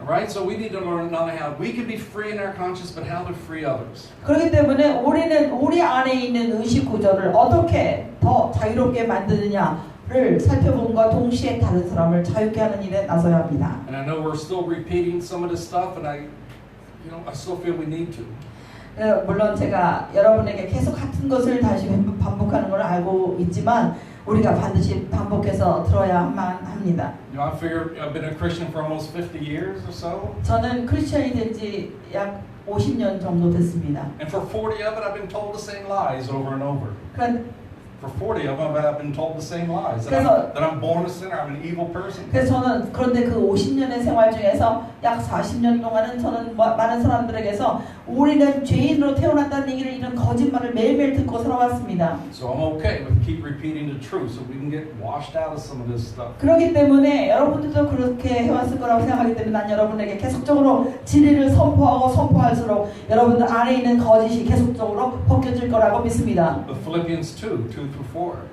Right? So we need to learn not only how we can be free in our conscience, but how to free others. 그렇기 때문에 우리는 우리 안에 있는 의식 구조를 어떻게 더 자유롭게 만드느냐를 살펴본과 동시에 다른 사람을 자유케 하는 일에 나서야 합니다. And I know we're still repeating some of this stuff, and I still feel we need to. 물론 제가 여러분에게 계속 같은 것을 다시 반복하는 걸 알고 있지만 우리가 반드시 반복해서 들어야만 합니다. I figure I've been a Christian for almost 50 years or so. 저는 크리스천이 된 지 약 50년 정도 됐습니다. And for 40 of it, I've been told the same lies over and over. For 40 of them, I've been told the same lies. That I'm born a sinner, I'm an evil person. 그래서 저는 그런데 그 50년의 생활 중에서 약 40년 동안은 저는 많은 사람들에게서 우리는 죄인으로 태어났다는 얘기를 이런 거짓말을 매일매일 듣고 살아왔습니다. So I'm okay with keep repeating the truth so we can get washed out of some of this stuff. 그렇기 때문에 여러분들도 그렇게 해왔을 거라고 생각하기 때문에 난 여러분에게 계속적으로 진리를 선포하고 선포할수록 여러분들 안에 있는 거짓이 계속적으로 벗겨질 거라고 믿습니다. But Philippians 2:2-4.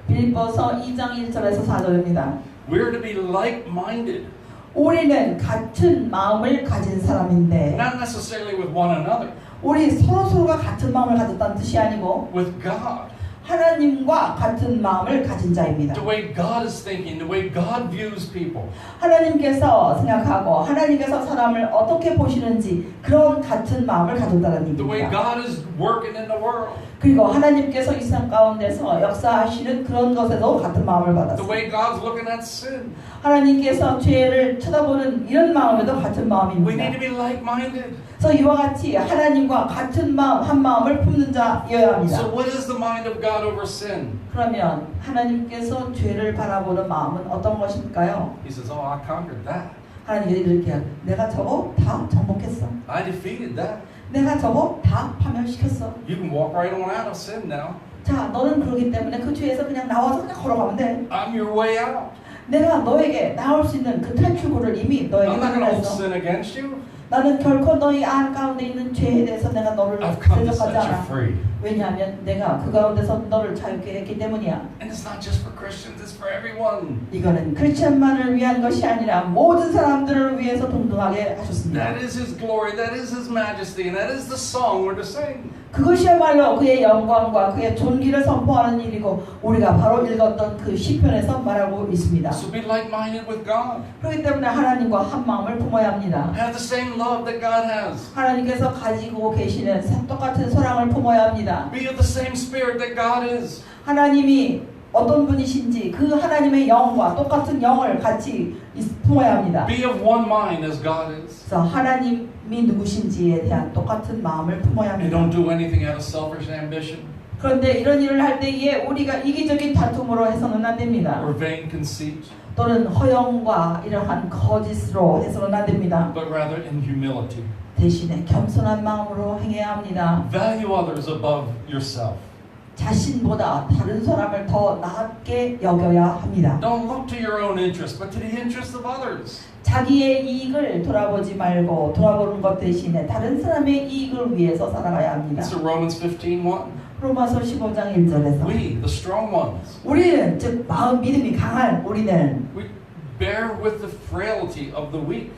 빌립보서 2장 1절에서 4절입니다. We're to be like-minded. 우리는 같은 마음을 가진 사람인데 Not necessarily with one another. 우리 서로가 같은 마음을 가졌다는 뜻이 아니고 With God. 하나님과 같은 마음을 가진 자입니다. The way God is thinking, the way God views people. 하나님께서 생각하고 하나님께서 사람을 어떻게 보시는지 그런 같은 마음을 가졌다는 The way 얘기입니다. God is working in the world. 그리고 하나님께서 이 세상 가운데서 역사하시는 그런 것에도 같은 마음을 The 받았습니다. way God's looking at sin. 하나님께서 죄를 쳐다보는 이런 마음에도 같은 We 마음입니다. need to be like-minded. 그래서 이와 같이 하나님과 같은 마음, 한 마음을 품는 자여야 합니다. So what is the mind of God over sin? 그러면 하나님께서 죄를 바라보는 마음은 어떤 것일까요? He says, oh, I conquered that. 하나님께서 이렇게 해요. 내가 저거 다 정복했어. I defeated that. 내가 저거 다 파멸시켰어. You can walk right on out of sin now. 자, 너는 그러기 때문에 그 죄에서 그냥 나와서 그냥 걸어가면 돼. I'm your way out. 내가 너에게 나올 수 있는 그 탈출구를 이미 너에게 I'm not going to hold 마련했어. sin against you. 나는 결코 너희 안 가운데 있는 죄에 대해서 내가 너를 I've come to 대적하지 set you 않아. free. 왜냐하면 내가 그 가운데서 너를 자유케 했기 때문이야. And it's not just for Christians, it's for everyone. 이거는 크리스천만을 위한 것이 아니라 모든 사람들을 위해서 동등하게 하셨습니다. That is His glory, that is His majesty, and that is the song we're to sing. 그것이야말로 그의 영광과 그의 존귀를 선포하는 일이고 우리가 바로 읽었던 그 시편에서 말하고 있습니다. So be like-minded with God. 그렇기 때문에 하나님과 한 마음을 품어야 합니다. Have the same love that God has. 하나님께서 가지고 계시는 똑같은 사랑을 품어야 합니다. Be of the same spirit that God is. 하나님이 어떤 분이신지 그 하나님의 영과 똑같은 영을 같이 품어야 합니다. Be of one mind as God is. 그래서 하나님이 누구신지에 대한 똑같은 마음을 품어야 And 합니다. don't do anything out of selfish ambition 그런데 이런 일을 할 때에 우리가 이기적인 다툼으로 해서는 안 됩니다. or vain conceit, 또는 허영과 이러한 거짓으로 해서는 안 됩니다. but rather in humility. 대신에 겸손한 마음으로 행해야 합니다. Value others above yourself. 자신보다 다른 사람을 더 낮게 여겨야 합니다. Don't look to your own interest, but to the interest of others. 자기의 이익을 돌아보지 말고 돌아보는 것 대신에 다른 사람의 이익을 위해서 살아가야 합니다. So Romans 15:1. 로마서 15장 1절에서 We, the strong ones, 우리는 즉 마음 믿음이 강한 우리는 we bear with the frailty of the weak.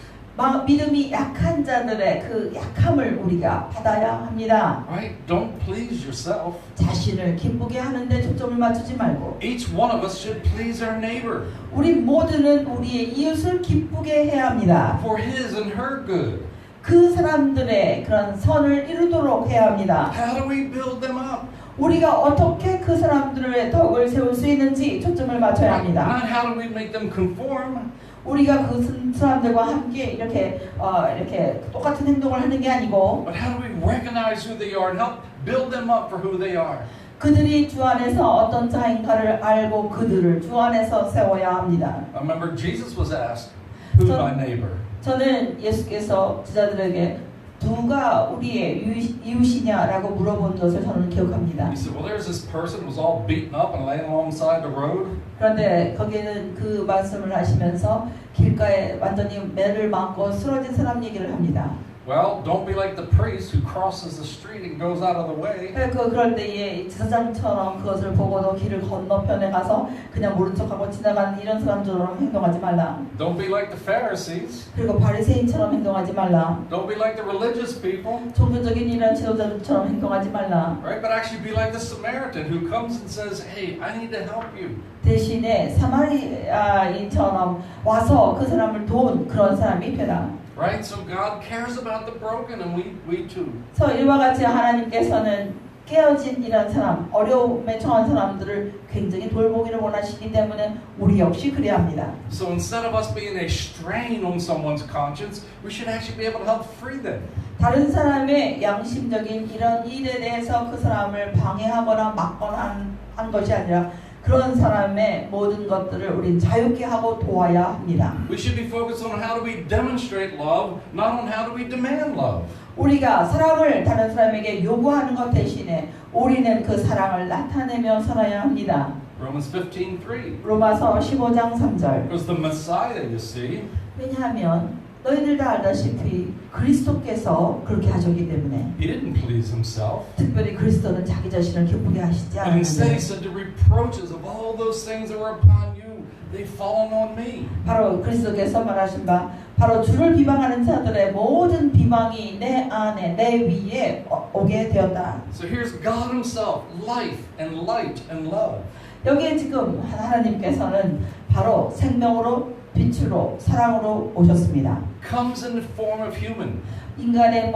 믿음이 약한 자들의 그 약함을 우리가 받아야 합니다. Right? Don't please yourself. 자신을 기쁘게 하는데 초점을 맞추지 말고 Each one of us should please our neighbor 우리 모두는 우리의 이웃을 기쁘게 해야 합니다. for his and her good. 그 사람들의 그런 선을 이루도록 해야 합니다. How do we build them up? 우리가 어떻게 그 사람들의 덕을 세울 수 있는지 초점을 맞춰야 합니다. Not how do we make them conform, 우리가 그 사람들과 함께 이렇게 똑같은 행동을 하는 게 아니고 but how do we recognize who they are and help build them up for who they are? 그들이 주 안에서 어떤 자인가를 알고 그들을 주 안에서 세워야 합니다. I remember Jesus was asked, "Who's my neighbor?" 저는 예수께서 제자들에게 누가 우리의 이웃이냐라고 물어본 것을 저는 기억합니다. He said, "Well, there's this person who was all beaten up and laying alongside the road." 그런데 거기에는 그 말씀을 하시면서 길가에 완전히 매를 맞고 쓰러진 사람 얘기를 합니다. Well, don't be like the priest who crosses the street and goes out of the way. 그럴 때에 지사장처럼 그것을 보고도 길을 건너편에 가서 그냥 모른 척하고 지나가는 이런 사람처럼 행동하지 말라. Don't be like the Pharisees. 그리고 바리새인처럼 행동하지 말라. Don't be like the religious people. 종교적인 이런 지도자들처럼 행동하지 말라. Right? But actually be like the Samaritan who comes and says, "Hey, I need to help you." 대신에 사마리아인처럼 와서 그 사람을 도운 그런 사람이 되라. Right? So God cares about the broken and we too. 그래서 이와 같이 하나님께서는 깨어진 이런 사람, 어려움에 처한 사람들을 굉장히 돌보기를 원하시기 때문에 우리 역시 그래야 합니다. So instead of us being a strain on someone's conscience, we should actually be able to help free them. 다른 사람의 양심적인 이런 일에 대해서 그 사람을 방해하거나 막거나 한 것이 아니라 그런 사람의 모든 것들을 우린 자유케 하고 도와야 합니다. We should be focused on how do we demonstrate love, not on how do we demand love. 우리가 사랑을 다른 사람에게 요구하는 것 대신에 우리는 그 사랑을 나타내며 살아야 합니다. Romans 15:3. 로마서 15장 3절. Because the Messiah, you see, 왜냐하면 너희들 다 알다시피 그리스도께서 그렇게 하셨기 때문에 he didn't please himself. 특별히 그리스도는 자기 자신을 기쁘게 하시지 But instead he 않았는데 said the reproaches of all those things that were upon you, they've fallen on me. 바로 그리스도께서 말하신 바 바로 주를 비방하는 자들의 모든 비방이 내 안에 내 위에 오게 되었다. So here's God himself, life and light and love. 여기에 지금 하나님께서는 바로 생명으로 빛으로 사랑으로 오셨습니다. Comes in the form of human. 인간의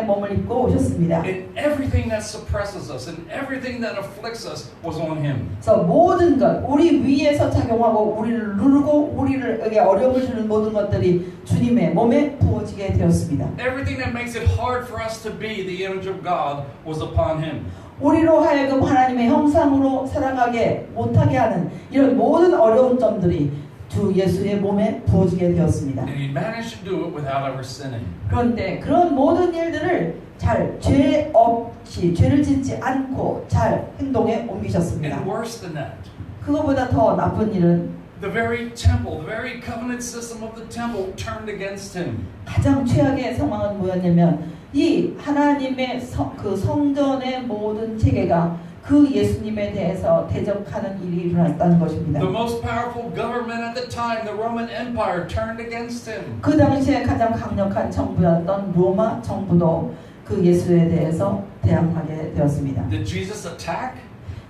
몸을 입고 오셨습니다. And everything that suppresses us and everything that afflicts us was on him. 그래서 모든 것 우리 위에서 작용하고 우리를 누르고 우리에게 어려움을 주는 모든 것들이 주님의 몸에 부어지게 되었습니다. Everything that makes it hard for us to be the image of God was upon him. 우리로 하여금 하나님의 형상으로 살아가게 못하게 하는 이런 모든 어려운 점들이 주 예수의 몸에 부어지게 되었습니다. And he managed to do it without ever sinning. 그런데 그런 모든 일들을 잘 죄 없이 죄를 짓지 않고 잘 행동에 옮기셨습니다. And worse than that, 그거보다 더 나쁜 일은 the very temple, the very covenant system of the temple turned against him. 가장 최악의 상황은 뭐였냐면 이 하나님의 그 성전의 모든 체계가 그 예수님에 대해서 대적하는 일이 일어났다는 것입니다. The most powerful government at the time, the Roman Empire, turned against him. 그 당시에 가장 강력한 정부였던 로마 정부도 그 예수에 대해서 대항하게 되었습니다. Did Jesus attack?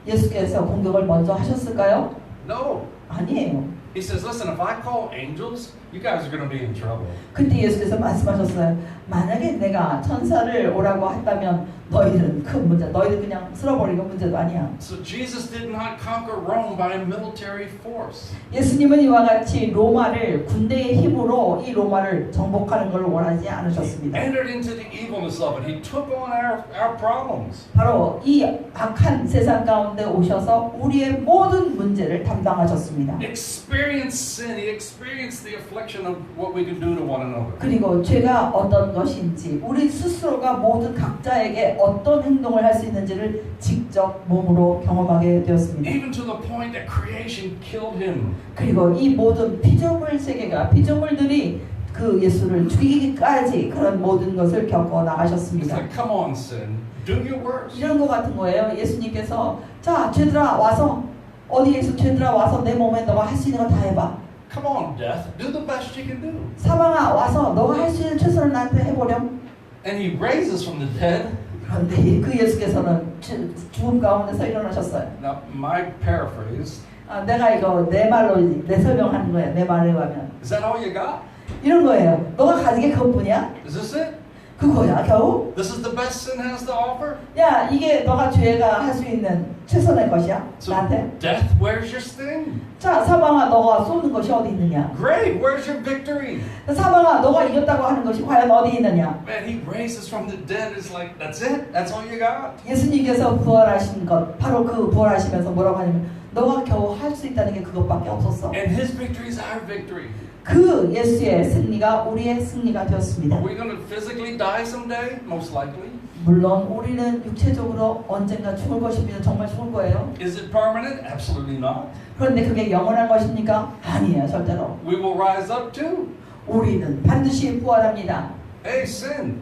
예수께서 공격을 먼저 하셨을까요? No. 아니에요. He says, listen, if I call angels you guys are going to be in trouble. 그때 예수께서 말씀하셨어요. 만약에 내가 천사를 오라고 했다면 너희는 큰 문제, 너희는 그냥 쓸어버리는 문제도 아니야. So Jesus did not conquer Rome by military force. 예수님은 이와 같이 로마를 군대의 힘으로 이 로마를 정복하는 걸 원하지 않으셨습니다. Entered into the evilness of it. He took on our problems. 바로 이 악한 세상 가운데 오셔서 우리의 모든 문제를 담당하셨습니다. Experienced sin. He experienced the affliction of what we can do to one another. 그리고 죄가 어떤 것인지 우리 스스로가 모든 각자에게 어떤 행동을 할 수 있는지를 직접 몸으로 경험하게 되었습니다. Even to the point that creation killed him. 그리고 이 모든 피조물 세계가 피조물들이 그 예수를 죽이기까지 그런 모든 것을 겪어 It's 나가셨습니다. like, come on, sin. Do your worst. 이런 것 같은 거예요. 예수님께서 자 죄들아 와서 어디에서 죄들아 와서 내 몸에 너가 할 수 있는 거 다 해봐. Come on, death. Do the best you can do. 사망아 와서 너가 할 수 있는 최선을 나한테 해보렴. And he raises from the dead. 그런데 그 예수께서는 죽음 가운데서 일어나셨어요. Now, my paraphrase. 내가 이거 내 말로 내 설명하는 거예요. 내 말에 의하면 Is that all you got? 이런 거예요. 너가 가진 게 그것뿐이야? Is this it? 그거야 겨우? This is the best sin has to offer? 야 이게 너가 죄가 할 수 있는 최선의 것이야? So, 나한테? death, where's your sting? 자 사망아 너가 쏘는 것이 어디 있느냐? Great, where's your victory? 사망아 너가 이겼다고 하는 것이 과연 어디 있느냐? Man, he raises from the dead. It's like, that's it? That's all you got? 예수님께서 부활하신 것 바로 그 부활하시면서 뭐라고 하냐면 너가 겨우 할 수 있다는 게 그것밖에 없었어. And his victory is our victory. 그 예수의 승리가 우리의 승리가 되었습니다. Are we going to physically die someday? Most likely. 물론 우리는 육체적으로 언젠가 죽을 것입니다. 정말 죽을 거예요. Is it permanent? Absolutely not. 그런데 그게 영원한 것입니까? 아니에요, 절대로. We will rise up too. 우리는 반드시 부활합니다. Hey, sin.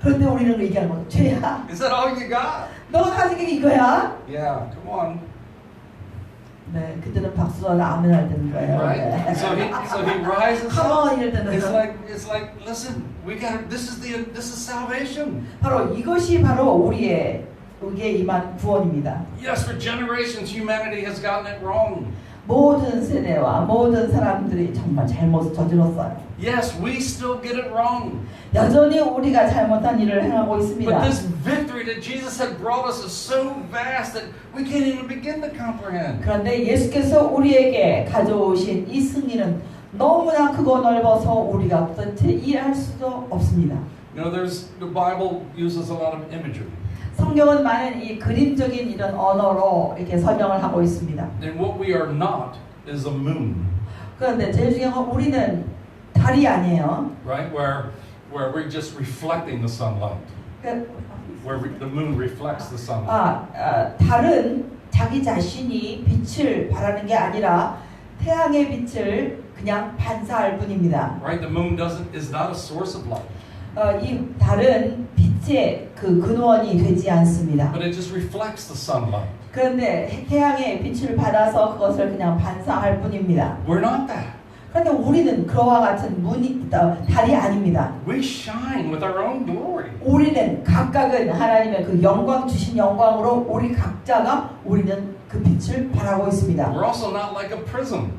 그런데 우리는 얘기하는 거죠. 죄야. Is that all you got? 너가 가진 게 이거야? Yeah, come on. 네, 그때는 박수나 아멘 할 때는 거예요. Right? So he rises Come up. on 이럴 때는 It's like, listen, we got this is salvation. 바로 이것이 바로 우리에게 임한 구원입니다. Yes, for generations humanity has gotten it wrong. 모든 세대와 모든 사람들이 정말 잘못을 저질렀어요. Yes, we still get it wrong. 여전히 우리가 잘못한 일을 행하고 있습니다. But this victory that Jesus had brought us is so vast that we can't even begin to comprehend. 그런데 예수께서 우리에게 가져오신 이 승리는 너무나 크고 넓어서 우리가 도대체 이해할 수도 없습니다. You know, the Bible uses a lot of imagery. 성경은 많은 이 그림적인 이런 언어로 이렇게 설명을 하고 있습니다. And what we are not is a moon, 그런데 제일 중요한 건 우리는 달이 아니에요. right? Where we're just reflecting the sunlight. Where the moon reflects the sunlight. 달은 자기 자신이 빛을 발하는 게 아니라 태양의 빛을 그냥 반사할 뿐입니다. Right? The moon is not a source of light. 이 달은 빛의 그 근원이 되지 않습니다. But it just reflects the sunlight. 그런데 태양의 빛을 받아서 그것을 그냥 반사할 뿐입니다. We're not that. 그런데 우리는 그와 같은 달이 아닙니다. We shine with our own glory. 우리는 각각은 하나님의 그 영광 주신 영광으로 우리 각자가 우리는 그 빛을 발하고 있습니다. We're also not like a prism,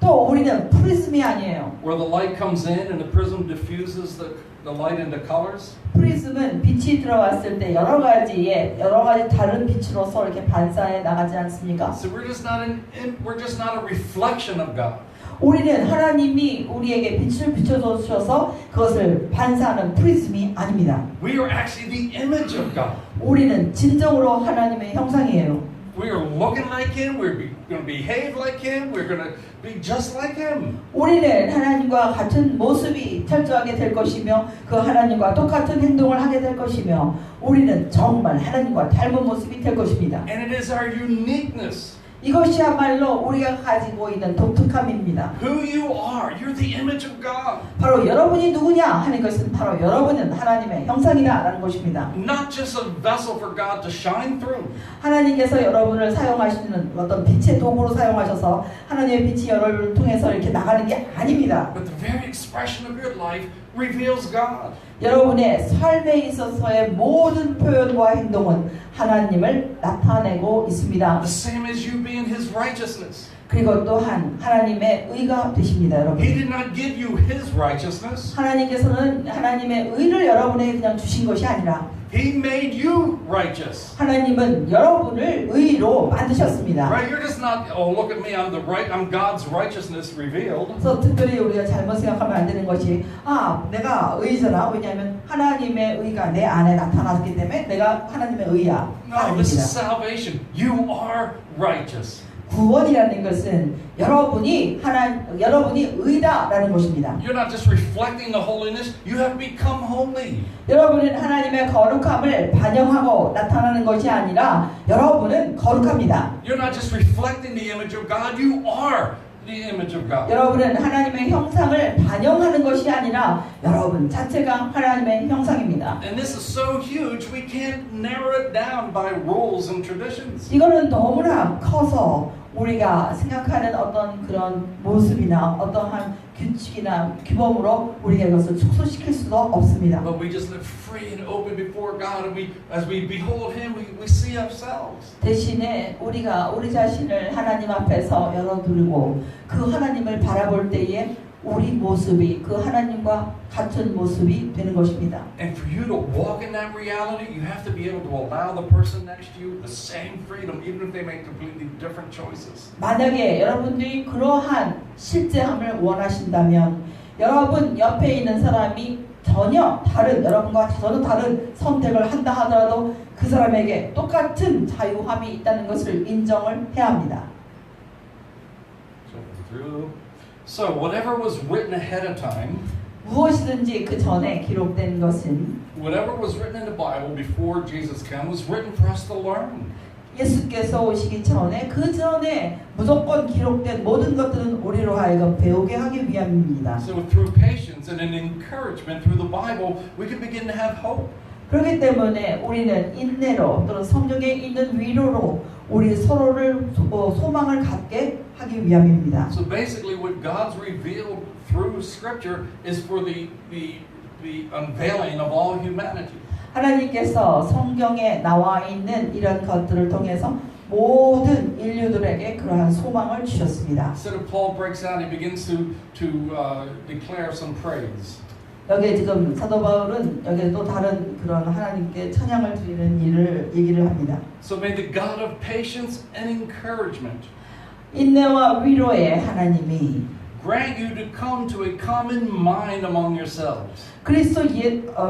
또 우리는 프리즘이 아니에요. where the light comes in and the prism diffuses the light into colors. 프리즘은 빛이 들어왔을 때 여러 가지 다른 빛으로서 이렇게 반사해 나가지 않습니까? So we're just not a reflection of God. 우리는 하나님이 우리에게 빛을 비춰주셔서 그것을 반사하는 프리즘이 아닙니다. We are actually the image of God. 우리는 진정으로 하나님의 형상이에요. We are looking like Him. We're going to behave like Him. We're going to be just like Him. 우리는 하나님과 같은 모습이 철저하게 될 것이며 그 하나님과 똑같은 행동을 하게 될 것이며 우리는 정말 하나님과 닮은 모습이 될 것입니다. And it is our uniqueness. 이것이야말로 우리가 가지고 있는 독특함입니다. Who you are. You're the image of God. 바로 여러분이 누구냐 하는 것은 바로 여러분은 하나님의 형상이다라는 것입니다. Not just a vessel for God to shine through. 하나님께서 여러분을 사용하시는 어떤 빛의 도구로 사용하셔서 하나님의 빛이 여러분을 통해서 이렇게 나가는 게 아닙니다. But the very expression of your life reveals God. 여러분의 삶에 있어서의 모든 표현과 행동은 하나님을 나타내고 있습니다. The same as you being His righteousness. 그리고 또한 하나님의 의가 되십니다, 여러분. He did not give you His righteousness. 하나님께서는 하나님의 의를 여러분에게 그냥 주신 것이 아니라 He made you righteous. 하나님은 여러분을 의로 만드셨습니다. Right? You're just not, oh, look at me, I'm God's righteousness revealed. 그래서 특별히 우리가 잘못 생각하면 안 되는 것이 내가 의잖아. 왜냐하면 하나님의 의가 내 안에 나타났기 때문에 내가 하나님의 의야. No, this is 아닙니다. salvation. You are righteous. 구원이라는 것은 여러분이 의다라는 것입니다. You're not just reflecting the holiness, you have become holy. 여러분은 하나님의 거룩함을 반영하고 나타나는 것이 아니라 여러분은 거룩합니다. You're not just reflecting the image of God, you are the image of God. 여러분은 하나님의 형상을 반영하는 것이 아니라 여러분 자체가 하나님의 형상입니다. And this is so huge, we can't narrow it down by rules and traditions. 이거는 너무나 커서 우리가 생각하는 어떤 그런 모습이나 어떠한 규칙이나 규범으로 우리가 이것을 축소시킬 수도 없습니다. But we just live free and open before God, and as we behold Him, we see ourselves. 대신에 우리가 우리 자신을 하나님 앞에서 열어두고 그 하나님을 바라볼 때에 우리 모습이 그 하나님과 같은 모습이 되는 것입니다. And for you to walk in that reality, you have to be able to allow the person next to you the same freedom, even if they make completely different choices. 만약에 여러분들이 그러한 실제함을 원하신다면 여러분 옆에 있는 사람이 여러분과 전혀 다른 선택을 한다 하더라도 그 사람에게 똑같은 자유함이 있다는 것을 인정을 해야 합니다. So whatever was written ahead of time, 무엇이든지 그 전에 기록된 것은 whatever was written in the Bible before Jesus came was written for us to learn. 예수께서 오시기 전에 그 전에 무조건 기록된 모든 것들은 우리로 하여금 배우게 하기 위함입니다. So through patience and an encouragement through the Bible, we can begin to have hope. 그렇기 때문에 우리는 인내로 또는 성령에 있는 위로로 우리 서로를 소망을 갖게 하기 위함입니다. So basically what God's revealed through Scripture is for the unveiling of all humanity. 하나님께서 성경에 나와 있는 이런 것들을 통해서 모든 인류들에게 그러한 소망을 주셨습니다. Instead of Paul breaks out, he begins to declare some praise. 여기 지금 사도 바울은 여기 또 다른 그런 하나님께 찬양을 드리는 얘기를 합니다. So may the God of patience and encouragement 인내와 위로의 하나님이 grant you to come to a common mind among yourselves. 그리스도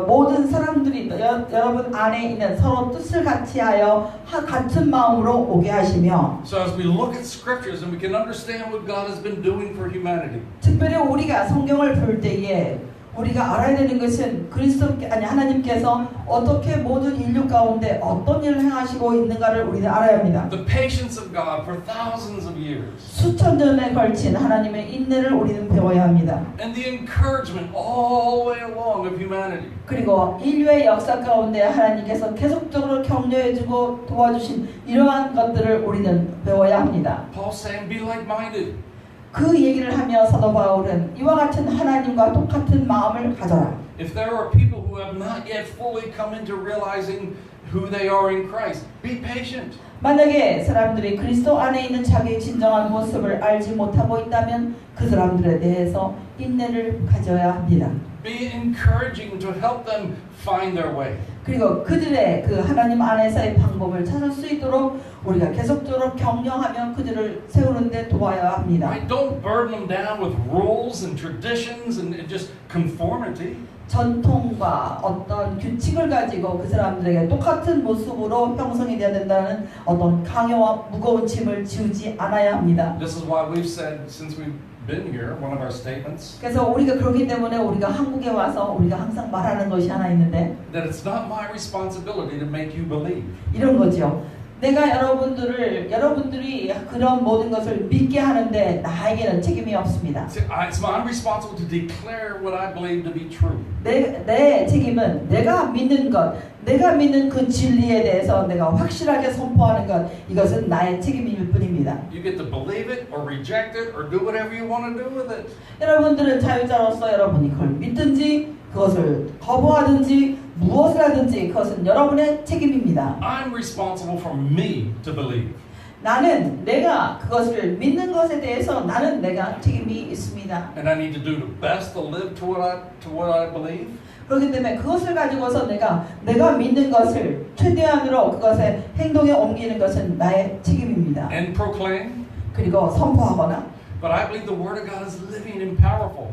모든 사람들이 여러분 안에 있는 서로 뜻을 같이하여 같은 마음으로 오게 하시며 So as we look at scriptures and we can understand what God has been doing for humanity. 특별히 우리가 성경을 볼 때에 우리가 알아야 되는 것은 하나님께서 어떻게 모든 인류 가운데 어떤 일을 행하시고 있는가를 우리는 알아야 합니다. The patience of God for thousands of years. 수천 년에 걸친 하나님의 인내를 우리는 배워야 합니다. And the encouragement all the way along of humanity. 그리고 인류의 역사 가운데 하나님께서 계속적으로 격려해주고 도와주신 이러한 것들을 우리는 배워야 합니다. Paul's saying, be like-minded. 그 얘기를 하며 사도 바울은 이와 같은 하나님과 똑같은 마음을 가져라. If there are people who have not yet fully come into realizing who they are in Christ, be patient. 만약에 사람들이 그리스도 안에 있는 자기의 진정한 모습을 알지 못하고 있다면 그 사람들에 대해서 인내를 가져야 합니다. Be encouraging to help them find their way. 그리고 그들의 그 하나님 안에서의 방법을 찾을 수 있도록 우리가 계속적으로 격려하며 그들을 세우는 데 도와야 합니다. Right? Don't burden them down with rules and traditions and just conformity. 전통과 어떤 규칙을 가지고 그 사람들에게 똑같은 모습으로 형성이 되어야 된다는 어떤 강요와 무거운 짐을 지우지 않아야 합니다. This is why we've said since we've been here, one of our statements, 그래서 우리가 그렇기 때문에 우리가 한국에 와서 우리가 항상 말하는 것이 하나 있는데 that it's not my responsibility to make you believe. 이런 거죠. 내가 여러분들이 그런 모든 것을 믿게 하는데 나에게는 책임이 없습니다. It's my responsibility to declare what I believe to be true. 내 책임은 내가 믿는 그 진리에 대해서 내가 확실하게 선포하는 것, 이것은 나의 책임일 뿐입니다. You get to believe it or reject it or do whatever you want to do with it. 여러분들은 자유자로서 여러분이 그걸 믿든지 그것을 거부하든지 무엇을 하든지 그것은 여러분의 책임입니다. I'm responsible for me to believe. 나는 내가 그것을 믿는 것에 대해서 나는 내가 책임이 있습니다. And I need to do the best to live to what I believe. 그렇기 때문에 그것을 가지고서 내가 믿는 것을 최대한으로 그것의 행동에 옮기는 것은 나의 책임입니다. And proclaim. 그리고 선포하거나 But I believe the Word of God is living and powerful.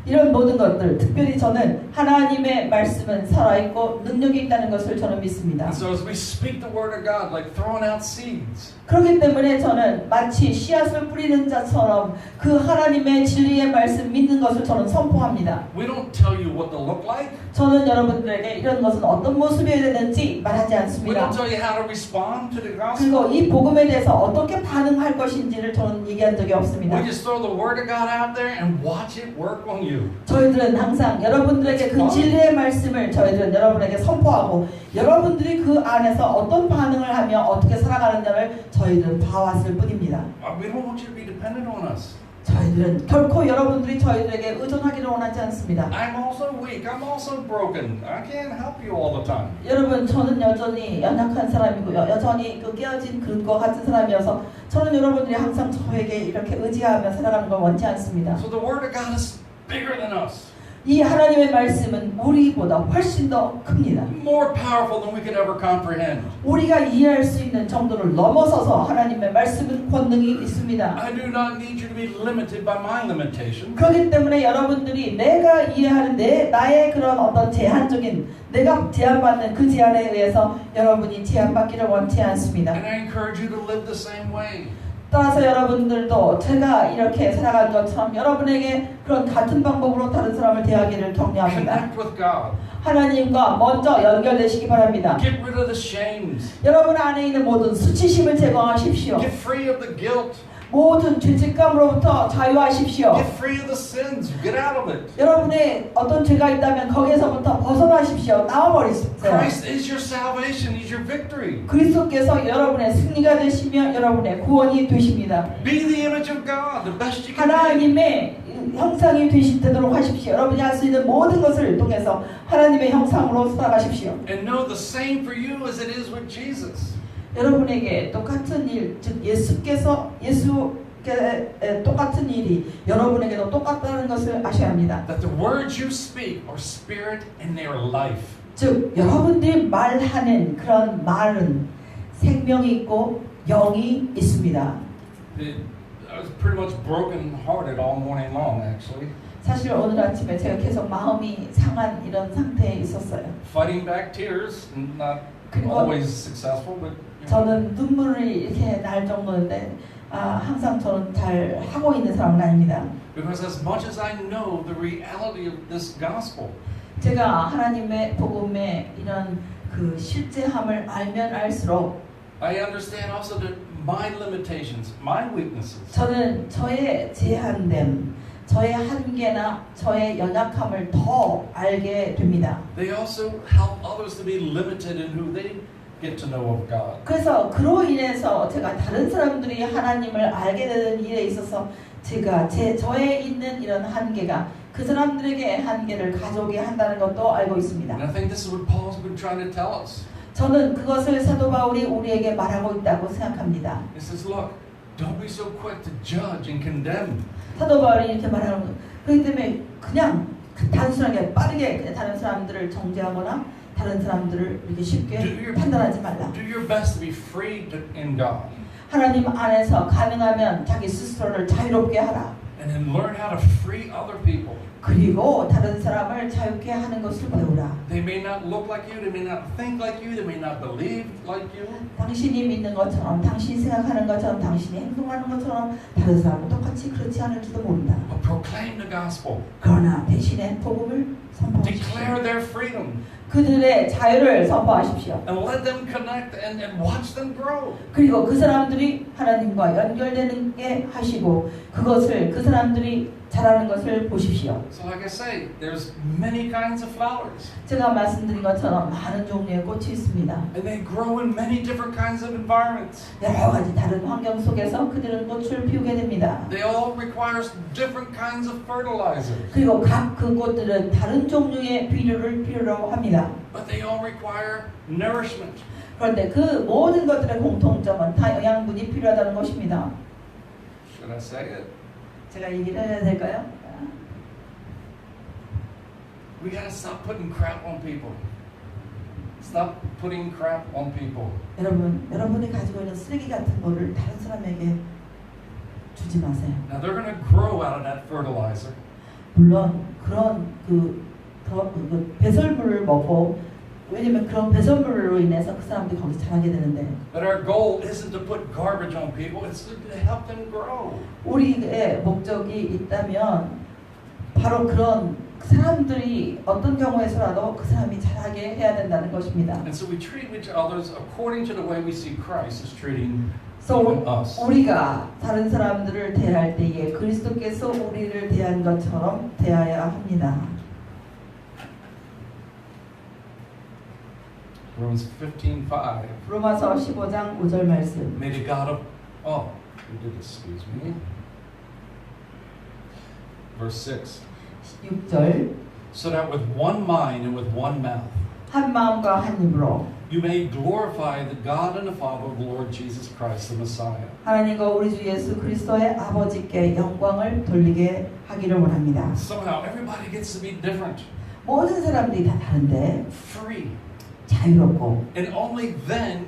이런 모든 것들, 특별히 저는 하나님의 말씀은 살아있고 능력이 있다는 것을 저는 믿습니다. And so as we speak the Word of God, like throwing out seeds, 그렇기 때문에 저는 마치 씨앗을 뿌리는 자처럼 그 하나님의 진리의 말씀 믿는 것을 저는 선포합니다. we don't tell you what to look like. 저는 여러분들에게 이런 것은 어떤 모습이어야 되는지 말하지 We 않습니다. don't tell you how to respond to the gospel. 그리고 이 복음에 대해서 어떻게 반응할 것인지를 저는 얘기한 적이 없습니다. We just throw the Word of God out there and watch it work on you. 저희들은 항상 여러분들에게 그 진리의 말씀을 저희들은 여러분에게 선포하고 여러분들이 그 안에서 어떤 반응을 하며 어떻게 살아가는지를 저희들은 봐왔을 뿐입니다. We don't want you to be dependent on us. 저희들은 결코 여러분들이 저희들에게 의존하기를 원하지 않습니다. I'm also weak. I'm also broken. I can't help you all the time. 여러분, 저는 여전히 연약한 사람이고요. 여전히 그 깨어진 그릇과 같은 사람이어서 저는 여러분들이 항상 저에게 이렇게 의지하며 살아가는 걸 원치 않습니다. So the Word of God is bigger than us. 이 하나님의 말씀은 우리보다 훨씬 더 큽니다. More powerful than we could ever comprehend. 우리가 이해할 수 있는 정도를 넘어서서 하나님의 말씀은 권능이 있습니다. I do not need you to be limited by my limitation. 그렇기 때문에 여러분들이 내가 이해하는 나의 그런 어떤 제한적인 내가 제한받는 그 제한에 의해서 여러분이 제한받기를 원치 않습니다. And I encourage you to live the same way. 따라서 여러분들도 제가 이렇게 살아간 것처럼 여러분에게 그런 같은 방법으로 다른 사람을 대하기를 격려합니다. Connect with God. 하나님과 먼저 연결되시기 바랍니다. Get rid of the shames. 여러분 안에 있는 모든 수치심을 제거하십시오. Get free of the guilt. 모든 죄책감으로부터 자유하십시오. Get free of the sins. Get out of it. 여러분의 어떤 죄가 있다면 거기에서부터 벗어나십시오. 나와버리세요. Christ is your salvation. He's your victory. 그리스도께서 여러분의 승리가 되시며 여러분의 구원이 되십니다. Be the image of God the best you can be. 하나님의 형상이 되도록 하십시오. 여러분이 할 수 있는 모든 것을 통해서 하나님의 형상으로 살아가십시오. And know the same for you as it is with Jesus. 여러분에게 똑같은 일, 즉 예수께 똑같은 일이 여러분에게도 똑같다는 것을 아셔야 합니다. That the words you speak are spirit and they are life. 즉 여러분들이 말하는 그런 말은 생명이 있고 영이 있습니다. I was pretty much broken-hearted all morning long, actually. 사실 오늘 아침에 제가 계속 마음이 상한 이런 상태에 있었어요. Fighting back tears, not always successful, but 저는 눈물이 이렇게 날 정도인데 항상 저는 잘 하고 있는 사람은 아닙니다. because as much as I know the reality of this gospel, 제가 하나님의 복음의 이런 그 실제함을 알면 알수록 I understand also that my limitations, my weaknesses, 저는 저의 제한됨, 저의 한계나 저의 연약함을 더 알게 됩니다. they also help others to be limited in who they get to know of God. 그래서 그로 인해서 제가 다른 사람들이 하나님을 알게 되는 일에 있어서 제가 저에 있는 이런 한계가 그 사람들에게 한계를 가져오게 한다는 것도 알고 있습니다. And I think this is what Paul's been trying to tell us. 저는 그것을 사도 바울이 우리에게 말하고 있다고 생각합니다. He says, look, don't be so quick to judge and condemn. 사도 바울이 이렇게 말하는 거예요. 그렇기 때문에 그냥 단순하게 빠르게 그냥 다른 사람들을 정죄하거나 다른 사람들을 이렇게 쉽게 판단하지 말라. Do your best to be free in God. 하나님 안에서 가능하면 자기 스스로를 자유롭게 하라. And then learn how to free other people. 그리고 다른 사람을 자유케 하는 것을 배우라. They may not look like you, they may not think like you, they may not believe like you. 당신이 믿는 것처럼, 당신이 생각하는 것처럼, 당신이 행동하는 것처럼 다른 사람은 똑같이 그렇지 않을지도 모른다. But proclaim the gospel. 그러나 대신에 복음을 선포하십시오. Declare their freedom. 그들의 자유를 선포하십시오. And let them connect and watch them grow. 그리고 그 사람들이 하나님과 연결되는 게 하시고 그것을 그 사람들이 자라는 것을 보십시오. So like I say, there's many kinds of flowers. 제가 말씀드린 것처럼 많은 종류의 꽃이 있습니다. And they grow in many different kinds of environments. 여러 가지 다른 환경 속에서 그들은 꽃을 피우게 됩니다. They all require different kinds of fertilizer. 그리고 각 그 꽃들은 다른 종류의 비료를 필요로 합니다. But they all require nourishment. 그런데 그 모든 것들의 공통점은 다 영양분이 필요하다는 것입니다. Should I say it? 제가 얘기를 해야 될까요? We gotta stop putting crap on people. Stop putting crap on people. 여러분이 가지고 있는 쓰레기 같은 거를 다른 사람에게 주지 마세요. Now they're gonna grow out of that fertilizer. 물론 그런 그 배설물을 먹고 왜냐면 그런 배설물로 인해서 그 사람들이 거기서 자라게 되는데 But our goal isn't to put garbage on people, it's to help them grow. 우리의 목적이 있다면 바로 그런 사람들이 어떤 경우에서라도 그 사람이 자라게 해야 된다는 것입니다. And so we treat each others according to the way we see Christ is treating So even us. 우리가 다른 사람들을 대할 때에 그리스도께서 우리를 대한 것처럼 대해야 합니다. Romans 15:5. 로마서 15장 5절 말씀. May the God of we did excuse me. Verse 6. 6절. So that with one mind and with one mouth 한 마음과 한 입으로 you may glorify the God and the Father of the Lord Jesus Christ, the Messiah. 하나님과 우리 주 예수 그리스도의 아버지께 영광을 돌리게 하기를 원합니다. Somehow everybody gets to be different, 모든 사람들이 다 다른데 free. 자유롭고 And only then,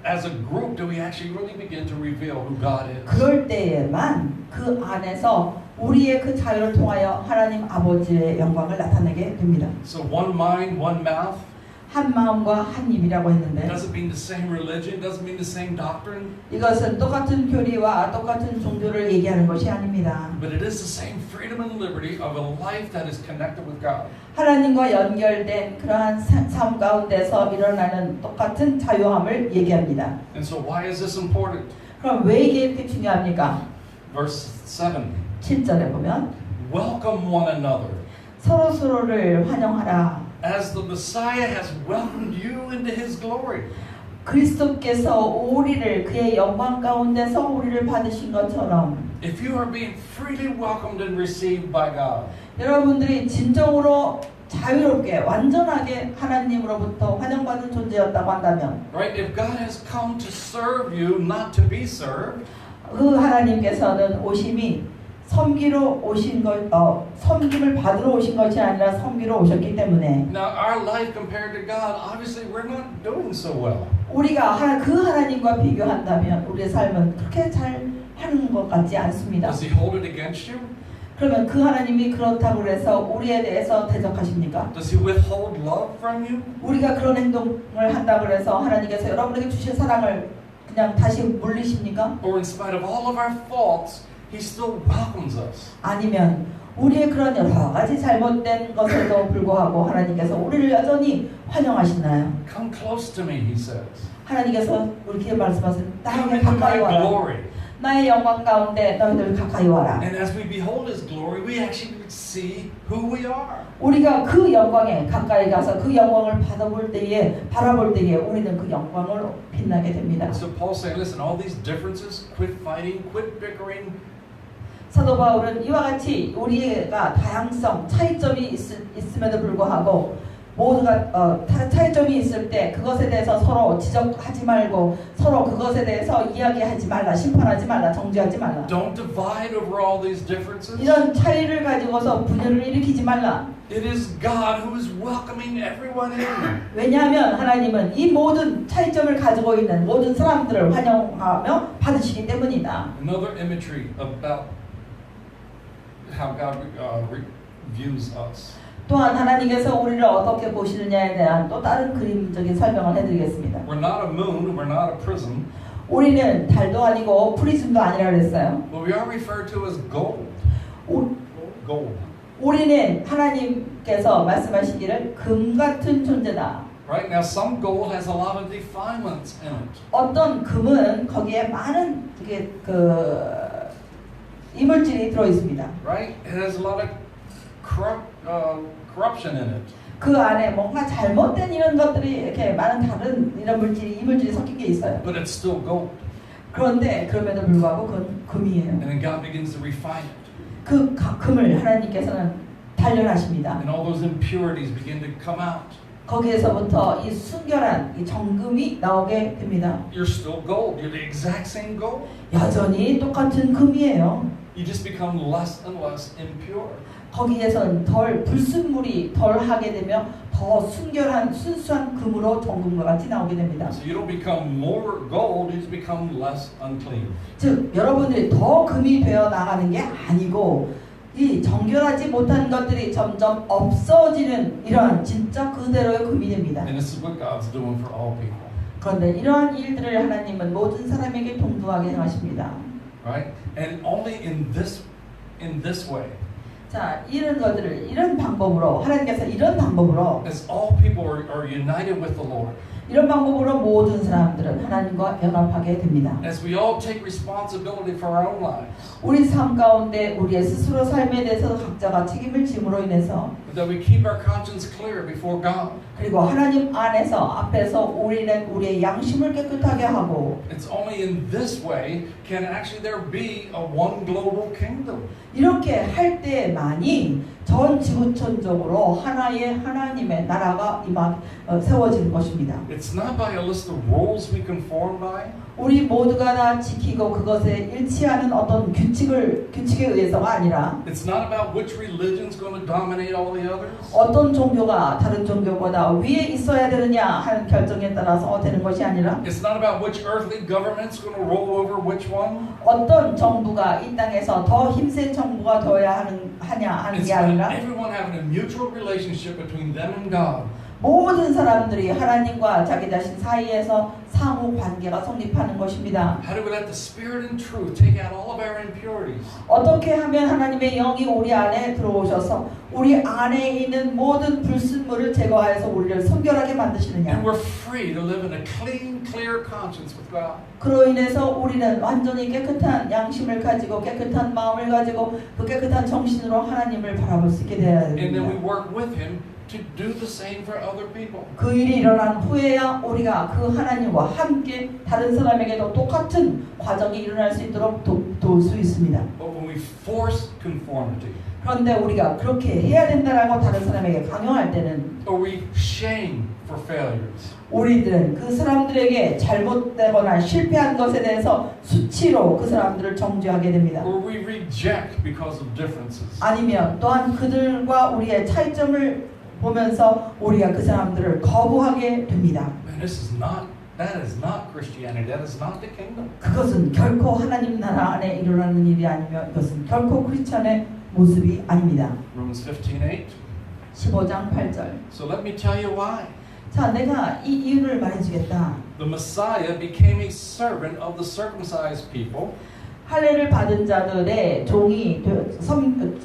as a group, do we actually really begin to reveal who God is. 그럴 때에만 그 안에서 우리의 그 자유를 통하여 하나님 아버지의 영광을 나타내게 됩니다. So one mind, one mouth. 한 마음과 한 입이라고 했는데 Doesn't mean the same religion, doesn't mean the same doctrine, 이것은 똑같은 교리와 똑같은 종교를 얘기하는 것이 아닙니다. but it is the same freedom and liberty of a life that is connected with God. 하나님과 연결된 그러한 삶 가운데서 일어나는 똑같은 자유함을 얘기합니다. And so why is this important? 그럼 왜 이게 이렇게 중요합니까? Verse 7. 7절에 보면 Welcome one another. 서로를 환영하라. As the Messiah has welcomed you into His glory. 그리스도께서 우리를 그의 영광 가운데서 우리를 받으신 것처럼 If you are being freely welcomed and received by God, 여러분들이 진정으로 자유롭게 완전하게 하나님으로부터 환영받은 존재였다고 한다면 right? If God has come to serve you, not to be served, 그 하나님께서는 오심이 섬기러 오신 섬김을 받으러 오신 것이 아니라 섬기러 오셨기 때문에 now our life compared to God, obviously we're not doing so well. 우리가 그 하나님과 비교한다면 우리의 삶은 그렇게 잘 하는 것 같지 않습니다. Does He hold it against you? 그러면 그 하나님이 그렇다고 해서 우리에 대해서 대적하십니까? Does He withhold love from you? 우리가 그런 행동을 한다고 해서 하나님께서 여러분에게 주신 사랑을 그냥 다시 물리십니까? Or in spite of all of our faults, He still welcomes us. 아니면 우리의 그런 여러 가지 잘못된 것에도 불구하고 하나님께서 우리를 여전히 환영하시나요? Come close to me, He says. 하나님께서 우리에게 말씀하세요. Come 나에게 into my 가까이 와라. glory. 나의 영광 가운데 너희들 가까이 와라. And as we behold His glory, we actually see who we are. 우리가 그 영광에 가까이 가서 그 영광을 바라볼 때에 우리는 그 영광을 빛나게 됩니다. So Paul's saying, listen, all these differences, quit fighting, quit bickering. 사도 바울은 이와 같이 우리가 다양성, 차이점이 있음에도 불구하고 모두가 차이점이 있을 때 그것에 대해서 서로 지적하지 말고 서로 그것에 대해서 이야기하지 말라, 심판하지 말라, 정죄하지 말라. Don't divide over all these differences. 이런 차이를 가지고서 분열을 일으키지 말라. It is God who is welcoming everyone in. 왜냐하면 하나님은 이 모든 차이점을 가지고 있는 모든 사람들을 환영하며 받으시기 때문이다. Another imagery about how God views us. 또한 하나님께서 우리를 어떻게 보시느냐에 대한 또 다른 그림적인 설명을 해드리겠습니다. We're not a moon, we're not a prism. 우리는 달도 아니고 프리즘도 아니라 그랬어요. But we are referred to as gold. Gold. 우리는 하나님께서 말씀하시기를 금 같은 존재다. Right now, some gold has a lot of defilements in it. 어떤 금은 거기에 많은 이물질이 들어 있습니다. right? It has a lot of corruption in it. 그 안에 뭔가 잘못된 이런 것들이 이렇게 많은 다른 이런 이물질이 섞인 게 있어요. But it's still gold. 그런데 그럼에도 불구하고 그건 금이에요. And then God begins to refine it. 그 금을 하나님께서는 단련하십니다. And all those impurities begin to come out. 거기에서부터 이 순결한 이 정금이 나오게 됩니다. You're still gold. You're the exact same gold. 여전히 똑같은 금이에요. You just become less and less impure. 거기에선 덜 불순물이 덜 하게 되며 더 순결한 순수한 금으로 정금과 같이 나오게 됩니다. So you don't become more gold, you just become less unclean. 즉 여러분들이 더 금이 되어 나가는 게 아니고 이 정결하지 못한 것들이 점점 없어지는 이러한 진짜 그대로의 금이 됩니다. And this is what God's doing for all people. 그런데 이러한 일들을 하나님은 모든 사람에게 동등하게 행하십니다. Right? And only in this way, 자, 이런 것들을 이런 방법으로 하나님께서 이런 방법으로 as all people are united with the Lord, 이런 방법으로 모든 사람들은 하나님과 연합하게 됩니다. as we all take responsibility for our own lives, 우리 삶 가운데 우리의 스스로 삶에 대해서 각자가 책임을 짐으로 인해서 that we keep our conscience clear before God. 그리고 하나님 안에서 앞에서 우리는 우리의 양심을 깨끗하게 하고 It's only in this way can actually there be a one global kingdom. 이렇게 할 때만이 전 지구촌적으로 하나의 하나님의 나라가 세워지는 것입니다. It's not by a list of rules we conform by. 우리 모두가 다 지키고 그것에 일치하는 어떤 규칙에 의해서가 아니라 It's not about which religion's going to dominate all the others. 어떤 종교가 다른 종교보다 위에 있어야 되느냐 하는 결정에 따라서 되는 것이 아니라 It's not about which earthly government's going to roll over which one. 어떤 정부가 이 땅에서 더 힘센 정부가 되어야 하냐 하는 It's 게 about 아니라 everyone having a mutual relationship between them and God. 모든 사람들이 하나님과 자기 자신 사이에서 상호 관계가 성립하는 것입니다. How do we let the Spirit and truth take out all of our impurities? 어떻게 하면 하나님의 영이 우리 안에 들어오셔서 우리 안에 있는 모든 불순물을 제거하여서 우리를 성결하게 만드시느냐? And we're free to live in a clean, clear conscience with God. 그로 인해서 우리는 완전히 깨끗한 양심을 가지고 깨끗한 마음을 가지고 그 깨끗한 정신으로 하나님을 바라볼 수 있게 되어야 And then we 됩니다. work with Him to do the same for other people. 그 일이 일어난 후에야 우리가 그 하나님과 함께 다른 사람에게도 똑같은 과정이 일어날 수 있도록 도울 수 있습니다. But when we force conformity, 그런데 우리가 그렇게 해야 된다라고 다른 사람에게 강요할 때는 or we shame for failures, 우리들은 그 사람들에게 잘못되거나 실패한 것에 대해서 수치로 그 사람들을 정죄하게 됩니다. or we reject because of differences. 아니면 또한 그들과 우리의 차이점을 보면서 우리가 그 사람들을 거부하게 됩니다. Man, that is not Christianity. That is not the kingdom. 그것은 결코 하나님 나라 안에 일어나는 일이 아니며 이것은 결코 크리스천의 모습이 아닙니다. Romans 15:8. 15장 8절. So let me tell you why. 자, 내가 이 이유를 말해주겠다. The Messiah became a servant of the circumcised people. 할례를 받은 자들의 종이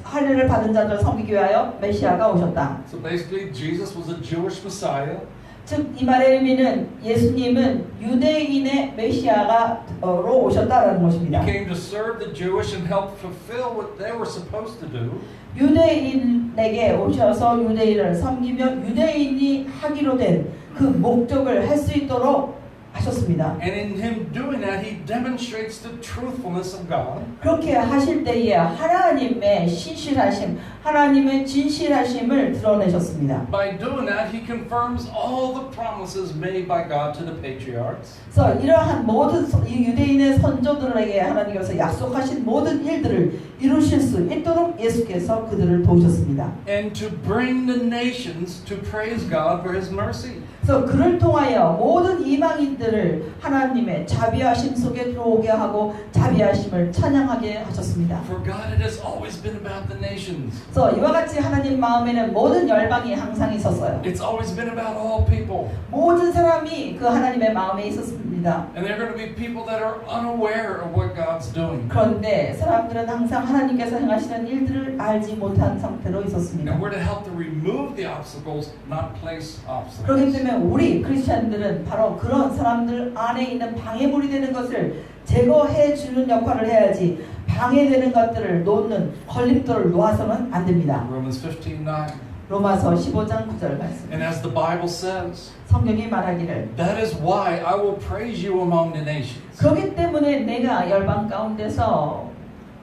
할례를 받은 자들을 섬기기 위하여 메시아가 오셨다. So basically, Jesus was a Jewish Messiah. 즉 이 말의 의미는 예수님은 유대인의 메시아가로 오셨다라는 것입니다. He came to serve the Jewish and help fulfill what they were supposed to do. 유대인에게 오셔서 유대인을 섬기며 유대인이 하기로 된 그 목적을 할 수 있도록 하셨습니다. And in him doing that, he demonstrates the truthfulness of God. 그렇게 하실 때에 하나님의 신실하심, 하나님의 진실하심을 드러내셨습니다. By doing that, he confirms all the promises made by God to the patriarchs. 그래서 이러한 모든 유대인의 선조들에게 하나님께서 약속하신 모든 일들을 이루실 수 있도록 예수께서 그들을 도우셨습니다. And to bring the nations to praise God for his mercy. 그래서 그를 통하여 모든 이방인들을 하나님의 자비하심 속에 들어오게 하고 자비하심을 찬양하게 하셨습니다. For God, it has always been about the nations. 그래서 이와 같이 하나님 마음에는 모든 열방이 항상 있었어요. It's always been about all people. 모든 사람 사람이 그 하나님의 마음에 있었습니다. And they're going to be people that are unaware of what God's doing. 그런데 사람들은 항상 하나님께서 행하시는 일들을 알지 못한 상태로 있었습니다. And we're to help to remove the obstacles, not place 그렇기 obstacles. 때문에 우리 크리스천들은 바로 그런 사람들 안에 있는 방해물이 되는 것을 제거해 주는 역할을 해야지 방해되는 것들을 놓는 걸림돌을 놓아서는 안 됩니다. Romans 15:9. 로마서 15장 9절 말씀. And as the Bible says, 성경이 말하기를 that is why I will praise you among the nations. 그렇기 때문에 내가 열방 가운데서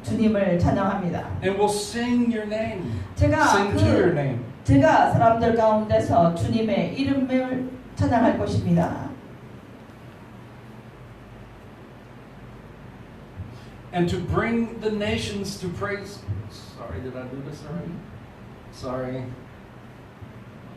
주님을 찬양합니다. And will sing your name. 제가 Sing to your name. 제가 사람들 가운데서 주님의 이름을 찬양할 것입니다. And to bring the nations to praise. Sorry, did I do this already? Sorry.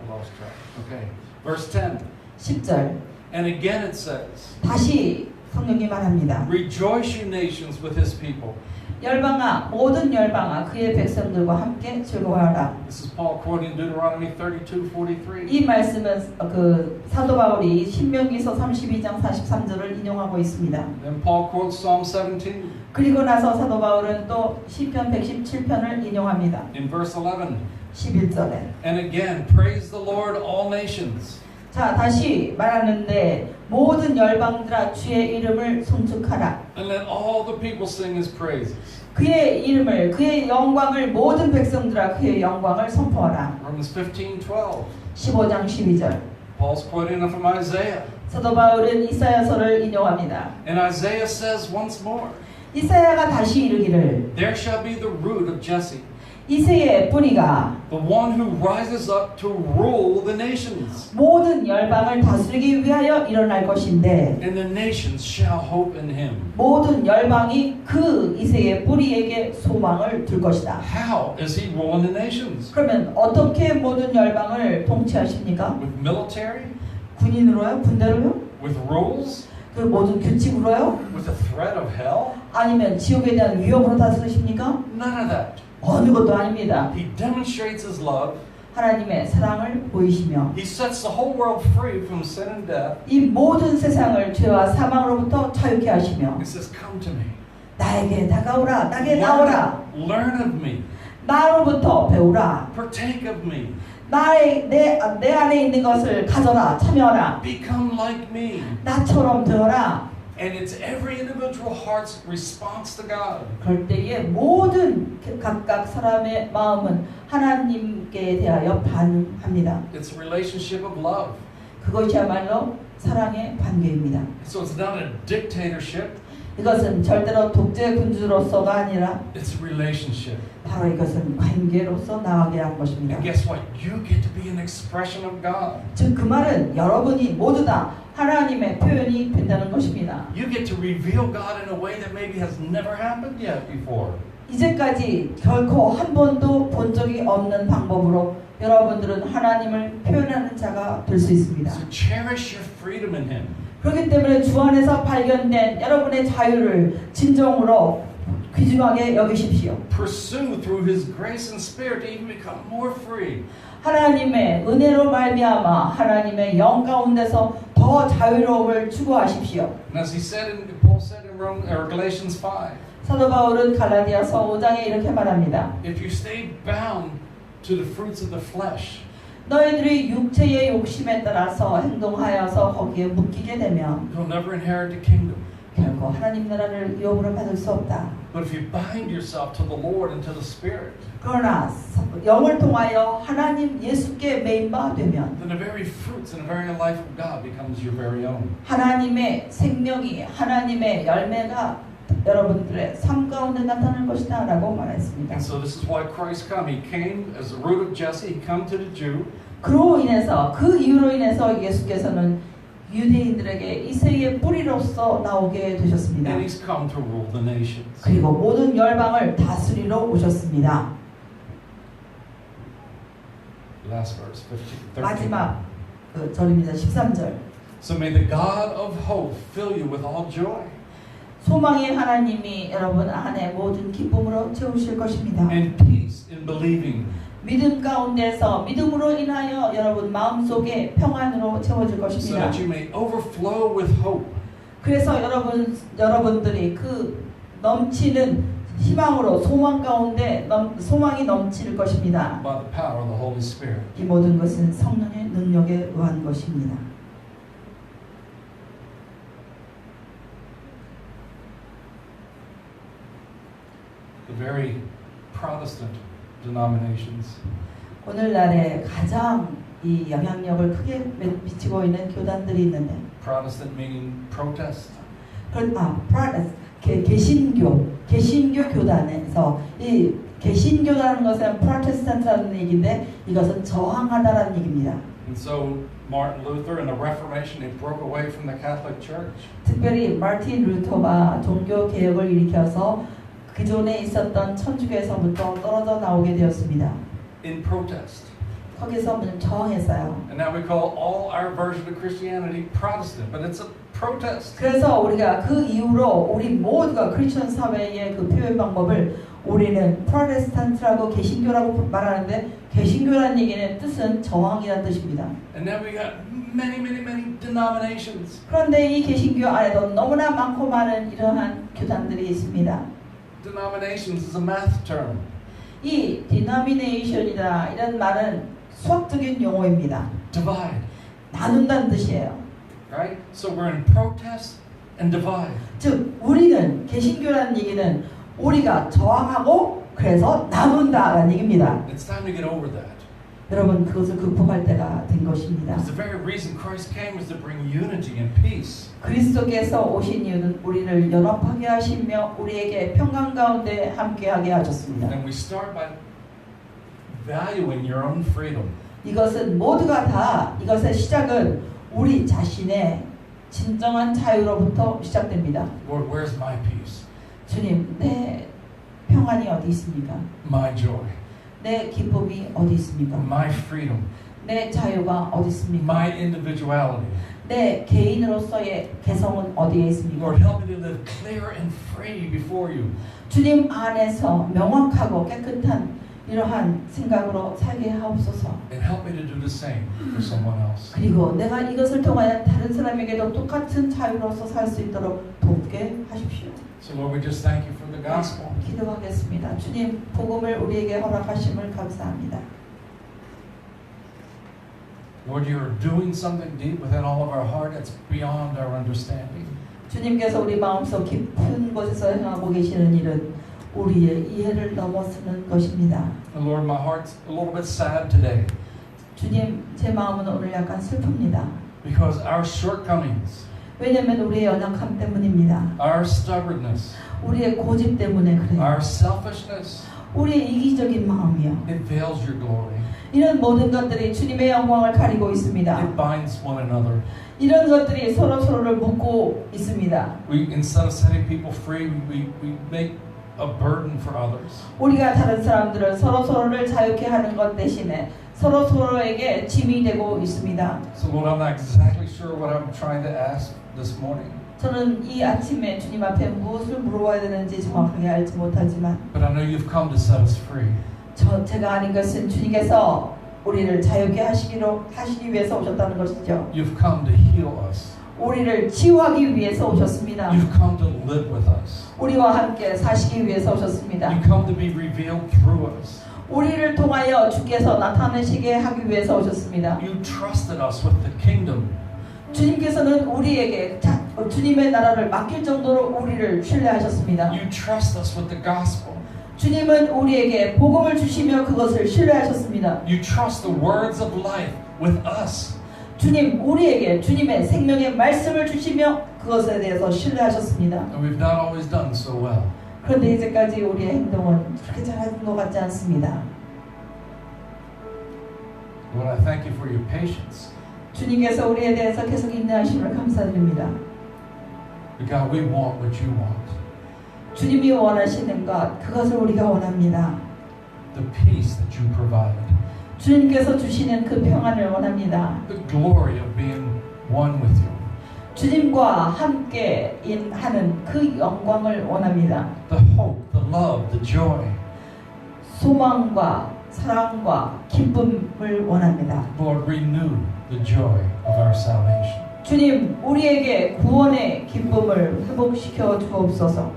I lost track. Okay. Verse 10. 10절. And again it says, 다시 성경이 말합니다. rejoice you nations with his people. 열방아 모든 열방아 그의 백성들과 함께 즐거워하라. This is Paul quoting Deuteronomy 32:43. 이 말씀은 그 사도 바울이 신명기서 32장 43절을 인용하고 있습니다. Then Paul quotes Psalm 17 그리고 나서 사도 바울은 또 시편 117편을 인용합니다. in verse 11. 11절에. And again, praise the Lord, all nations. 자, 다시 말하는데 모든 열방들아 주의 이름을 송축하라. And let all the people sing his praises. 그의 이름을 그의 영광을 모든 백성들아 그의 영광을 선포하라. Romans 15:12. 15장 12절. Paul's quoting from Isaiah. 사도 바울은 이사야서를 인용합니다. And Isaiah says once more, 이사야가 다시 이르기를 there shall be the root of Jesse, 이새의 뿌리가 the one who rises up to rule the nations. 모든 열방을 다스리기 위하여 일어날 것인데 And the nations shall hope in him. 모든 열방이 그 이새의 뿌리에게 소망을 둘 것이다. How is he ruling the nations? 그러면 어떻게 모든 열방을 통치하십니까? With military? 군인으로요? 군대로요? With rules? 그 모든 규칙으로요? With the threat of hell? 아니면 지옥에 대한 위협으로 다스리십니까? None of that. 어느 것도 아닙니다. He demonstrates his love. 하나님의 사랑을 보이시며 He sets the whole world free from sin and death. 이 모든 세상을 죄와 사망으로부터 자유케 하시며 He says, come to me. 나에게 다가오라, 나에게 나오라, Learn of me. 나로부터 배우라, Partake of me. 내 안에 있는 것을 가져라, 참여하라, Become like me. 나처럼 되어라. And it's every individual heart's response to God. 그럴 때에 모든 각각 사람의 마음은 하나님께 대하여 반응합니다. It's a relationship of love. 그것이야말로 사랑의 관계입니다. So it's not a dictatorship. 이것은 절대로 독재 군주로서가 아니라 It's a relationship. 바로 이것은 관계로서 나가게 한 것입니다. And guess what? You get to be an expression of God. 즉 그 말은 여러분이 모두 다 하나님의 표현이 된다는 것입니다. You get to reveal God in a way that maybe has never happened yet before. 이제까지 결코 한 번도 본 적이 없는 방법으로 여러분들은 하나님을 표현하는 자가 될 수 있습니다. So cherish your freedom in Him. 그렇기 때문에 주 안에서 발견된 여러분의 자유를 진정으로 귀중하게 여기십시오. Pursue through His grace and Spirit to even become more free. 하나님의 은혜로 말미암아 하나님의 영 가운데서 더 자유로움을 추구하십시오. And as Paul said in Galatians 5, 사도 바울은 갈라디아서 5장에 이렇게 말합니다. if you stay bound to the fruits of the flesh, 너희들이 육체의 욕심에 따라서 행동하여서 거기에 묶이게 되면 you'll never inherit the kingdom. 결코 하나님 나라를 유업으로 받을 수 없다. But if you bind yourself to the Lord and to the Spirit, 그러나 영을 통하여 하나님 예수께 매인바 되면 then the very fruits and the very life of God becomes your very own. 하나님의 생명이 하나님의 열매가 여러분들의 삶 가운데 나타날 것이다 라고 말했습니다. And so this is why Christ came. He came as the root of Jesse. He came to the Jew. 그로 인해서 그 이유로 인해서 예수께서는 유대인들에게 이새의 뿌리로서 나오게 되셨습니다. And He's come to rule the nations. 그리고 모든 열방을 다스리러 오셨습니다. Last verse, 13. 마지막 절입니다. 13절. So may the God of hope fill you with all joy 소망의 하나님이 여러분 안에 모든 기쁨으로 채우실 것입니다. and peace in believing, 믿음 가운데서 믿음으로 인하여 여러분 마음속에 평안으로 채워질 so 것입니다. that you may overflow with hope. 그래서 여러분들이 그 넘치는 희망으로 소망 가운데 소망이 넘칠 것입니다. By the power of the Holy Spirit. 이 모든 것은 성령의 능력에 의한 것입니다. The very Protestant denominations 오늘날에 가장 이 영향력을 크게 미치고 있는 교단들이 있는데, Protestant meaning protest. 개신교 교단에서 이 개신교라는 것은 프로테스탄트라는 얘기인데 이것은 저항하다라는 얘기입니다. And so Martin Luther and the Reformation, they broke away from the Catholic Church. 특별히 마틴 루터가 종교 개혁을 일으켜서 기존에 있었던 천주교에서부터 떨어져 나오게 되었습니다. In protest. 거기서 저항했어요. And now we call all our version of Christianity Protestant, but it's a protest. 그래서 우리가 그 이후로 우리 모두가 크리스천 사회의 그 표현 방법을 우리는 프로테스탄트라고 개신교라고 말하는데, 개신교라는 얘기는 뜻은 저항이라는 뜻입니다. And then we got many denominations. 그런데 이 개신교 안에도 너무나 많고 많은 이러한 교단들이 있습니다. Denominations is a math term. 이 denomination이다 이런 말은 수학적인 용어입니다. Divide. 나눈다는 뜻이에요. Right? So we're in protest and divide. 즉 우리는 개신교라는 얘기는 우리가 저항하고 그래서 나눈다라는 얘기입니다. It's time to get over that. 여러분 그것을 극복할 때가 된 것입니다. Because the very reason Christ came was to bring unity and peace. 그리스도께서 오신 이유는 우리를 연합하게 하시며 우리에게 평강 가운데 함께하게 하셨습니다. And we start by valuing your own freedom. 이것은 모두가 다 이것의 시작은 우리 자신의 진정한 자유로부터 시작됩니다. Lord, where's my peace? 주님, 내 평안이 어디 있습니까? My joy. 내 기쁨이 어디 있습니까? My freedom. 내 자유가 어디 있습니까? My individuality. 내 개인으로서의 개성은 어디에 있습니까? Lord, help me to live clear and free before you. 주님 안에서 명확하고 깨끗한 이러한 생각으로 살게 하옵소서. And help me to do the same for someone else. 그리고 내가 이것을 통하여 다른 사람에게도 똑같은 자유로서 살 수 있도록 돕게 하십시오. So Lord, we just thank you for the gospel. 기도하겠습니다. 주님, 복음을 우리에게 허락하심을 감사합니다. Lord, you are doing something deep within all of our heart that's beyond our understanding. 주님께서 우리 마음속 깊은 곳에서 행하고 계시는 일은 우리의 이해를 넘어서는 것입니다. And Lord, my heart's a little bit sad today 주님, 제 마음은 오늘 약간 슬픕니다. because our shortcomings, 왜냐하면 우리의 연약함 때문입니다. our stubbornness, 우리의 고집 때문에 그래요. our selfishness, 우리의 이기적인 마음이요. it veils your glory. 이런 모든 것들이 주님의 영광을 가리고 있습니다. It binds one another. 이런 것들이 서로를 묶고 있습니다. We, instead of setting people free, we make a burden for others. 우리가 다른 사람들을 서로를 자유케 하는 것 대신에 서로에게 짐이 되고 있습니다. So Lord, I'm not exactly sure what I'm trying to ask this morning. 저는 이 아침에 주님 앞에 무엇을 물어봐야 되는지 정확하게 알지 못하지만 But I know you've come to set us free. 제가 아닌 것은 주님께서 우리를 자유케 하시기 위해서 오셨다는 것이죠. You've come to heal us. 우리를 치유하기 위해서 오셨습니다. You've come to live with us. 우리와 함께 사시기 위해서 오셨습니다. You come to be revealed through us. 우리를 통하여 주께서 나타내시게 하기 위해서 오셨습니다. You trusted us with the kingdom. 주님께서는 우리에게 주님의 나라를 맡길 정도로 우리를 신뢰하셨습니다. You trust us with the gospel. 주님은 우리에게 복음을 주시며 그것을 신뢰하셨습니다. You trust the words of life with us. 주님, 우리에게 주님의 생명의 말씀을 주시며 그것에 대해서 신뢰하셨습니다. And we've not always done so well. 그런데 이제까지 우리의 행동은 그렇게 잘하는 것 같지 않습니다. Lord, I thank you for your patience. 주님께서 우리에 대해서 계속 인내하심을 감사드립니다. But God, we want what you want. 주님이 원하시는 것, 그것을 우리가 원합니다. The peace that you provide. 주님께서 주시는 그 평안을 원합니다. The glory of being one with you. 주님과 함께 하는 그 영광을 원합니다. The hope, the love, the joy. 소망과 사랑과 기쁨을 원합니다. Lord, renew the joy of our salvation. 주님, 우리에게 구원의 기쁨을 회복시켜 주옵소서.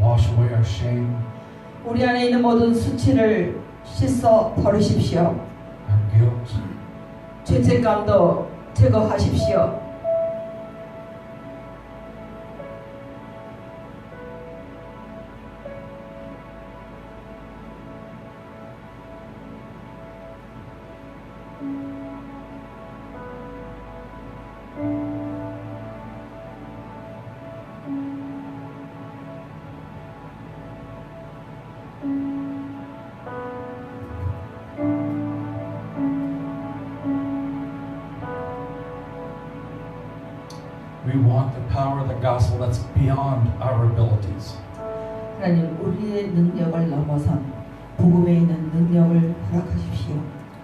Wash away our shame, 우리 안에 있는 모든 수치를 씻어 버리십시오. our guilt, 죄책감도 제거하십시오. we want the power of the gospel that's beyond our abilities. 하나님, 우리의 능력을 넘어선 복음에 있는 능력을 허락하십시오.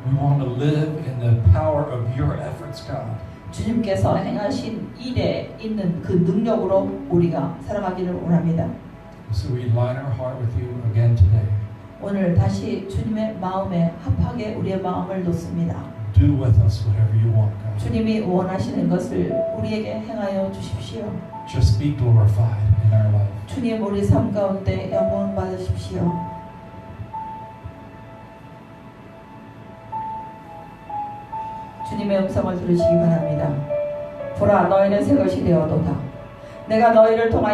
We want to live in the power of your efforts, God. 주님께서 행하신 일에 있는 그 능력으로 우리가 살아가기를 원합니다. So we line our heart with you again today. 오늘 다시 주님의 마음에 합하게 우리의 마음을 놓습니다. Do with us whatever you want, God. 주님이 원하시는 것을 우리에게 행하여 주십시오. Just be glorified in our life. 주님, 우리 삶 가운데 영광 받으십시오. 주님의 음성을 들으시기 바랍니다. 보라, 너희는 새 것이 되어도다. 내가 너희를 통하여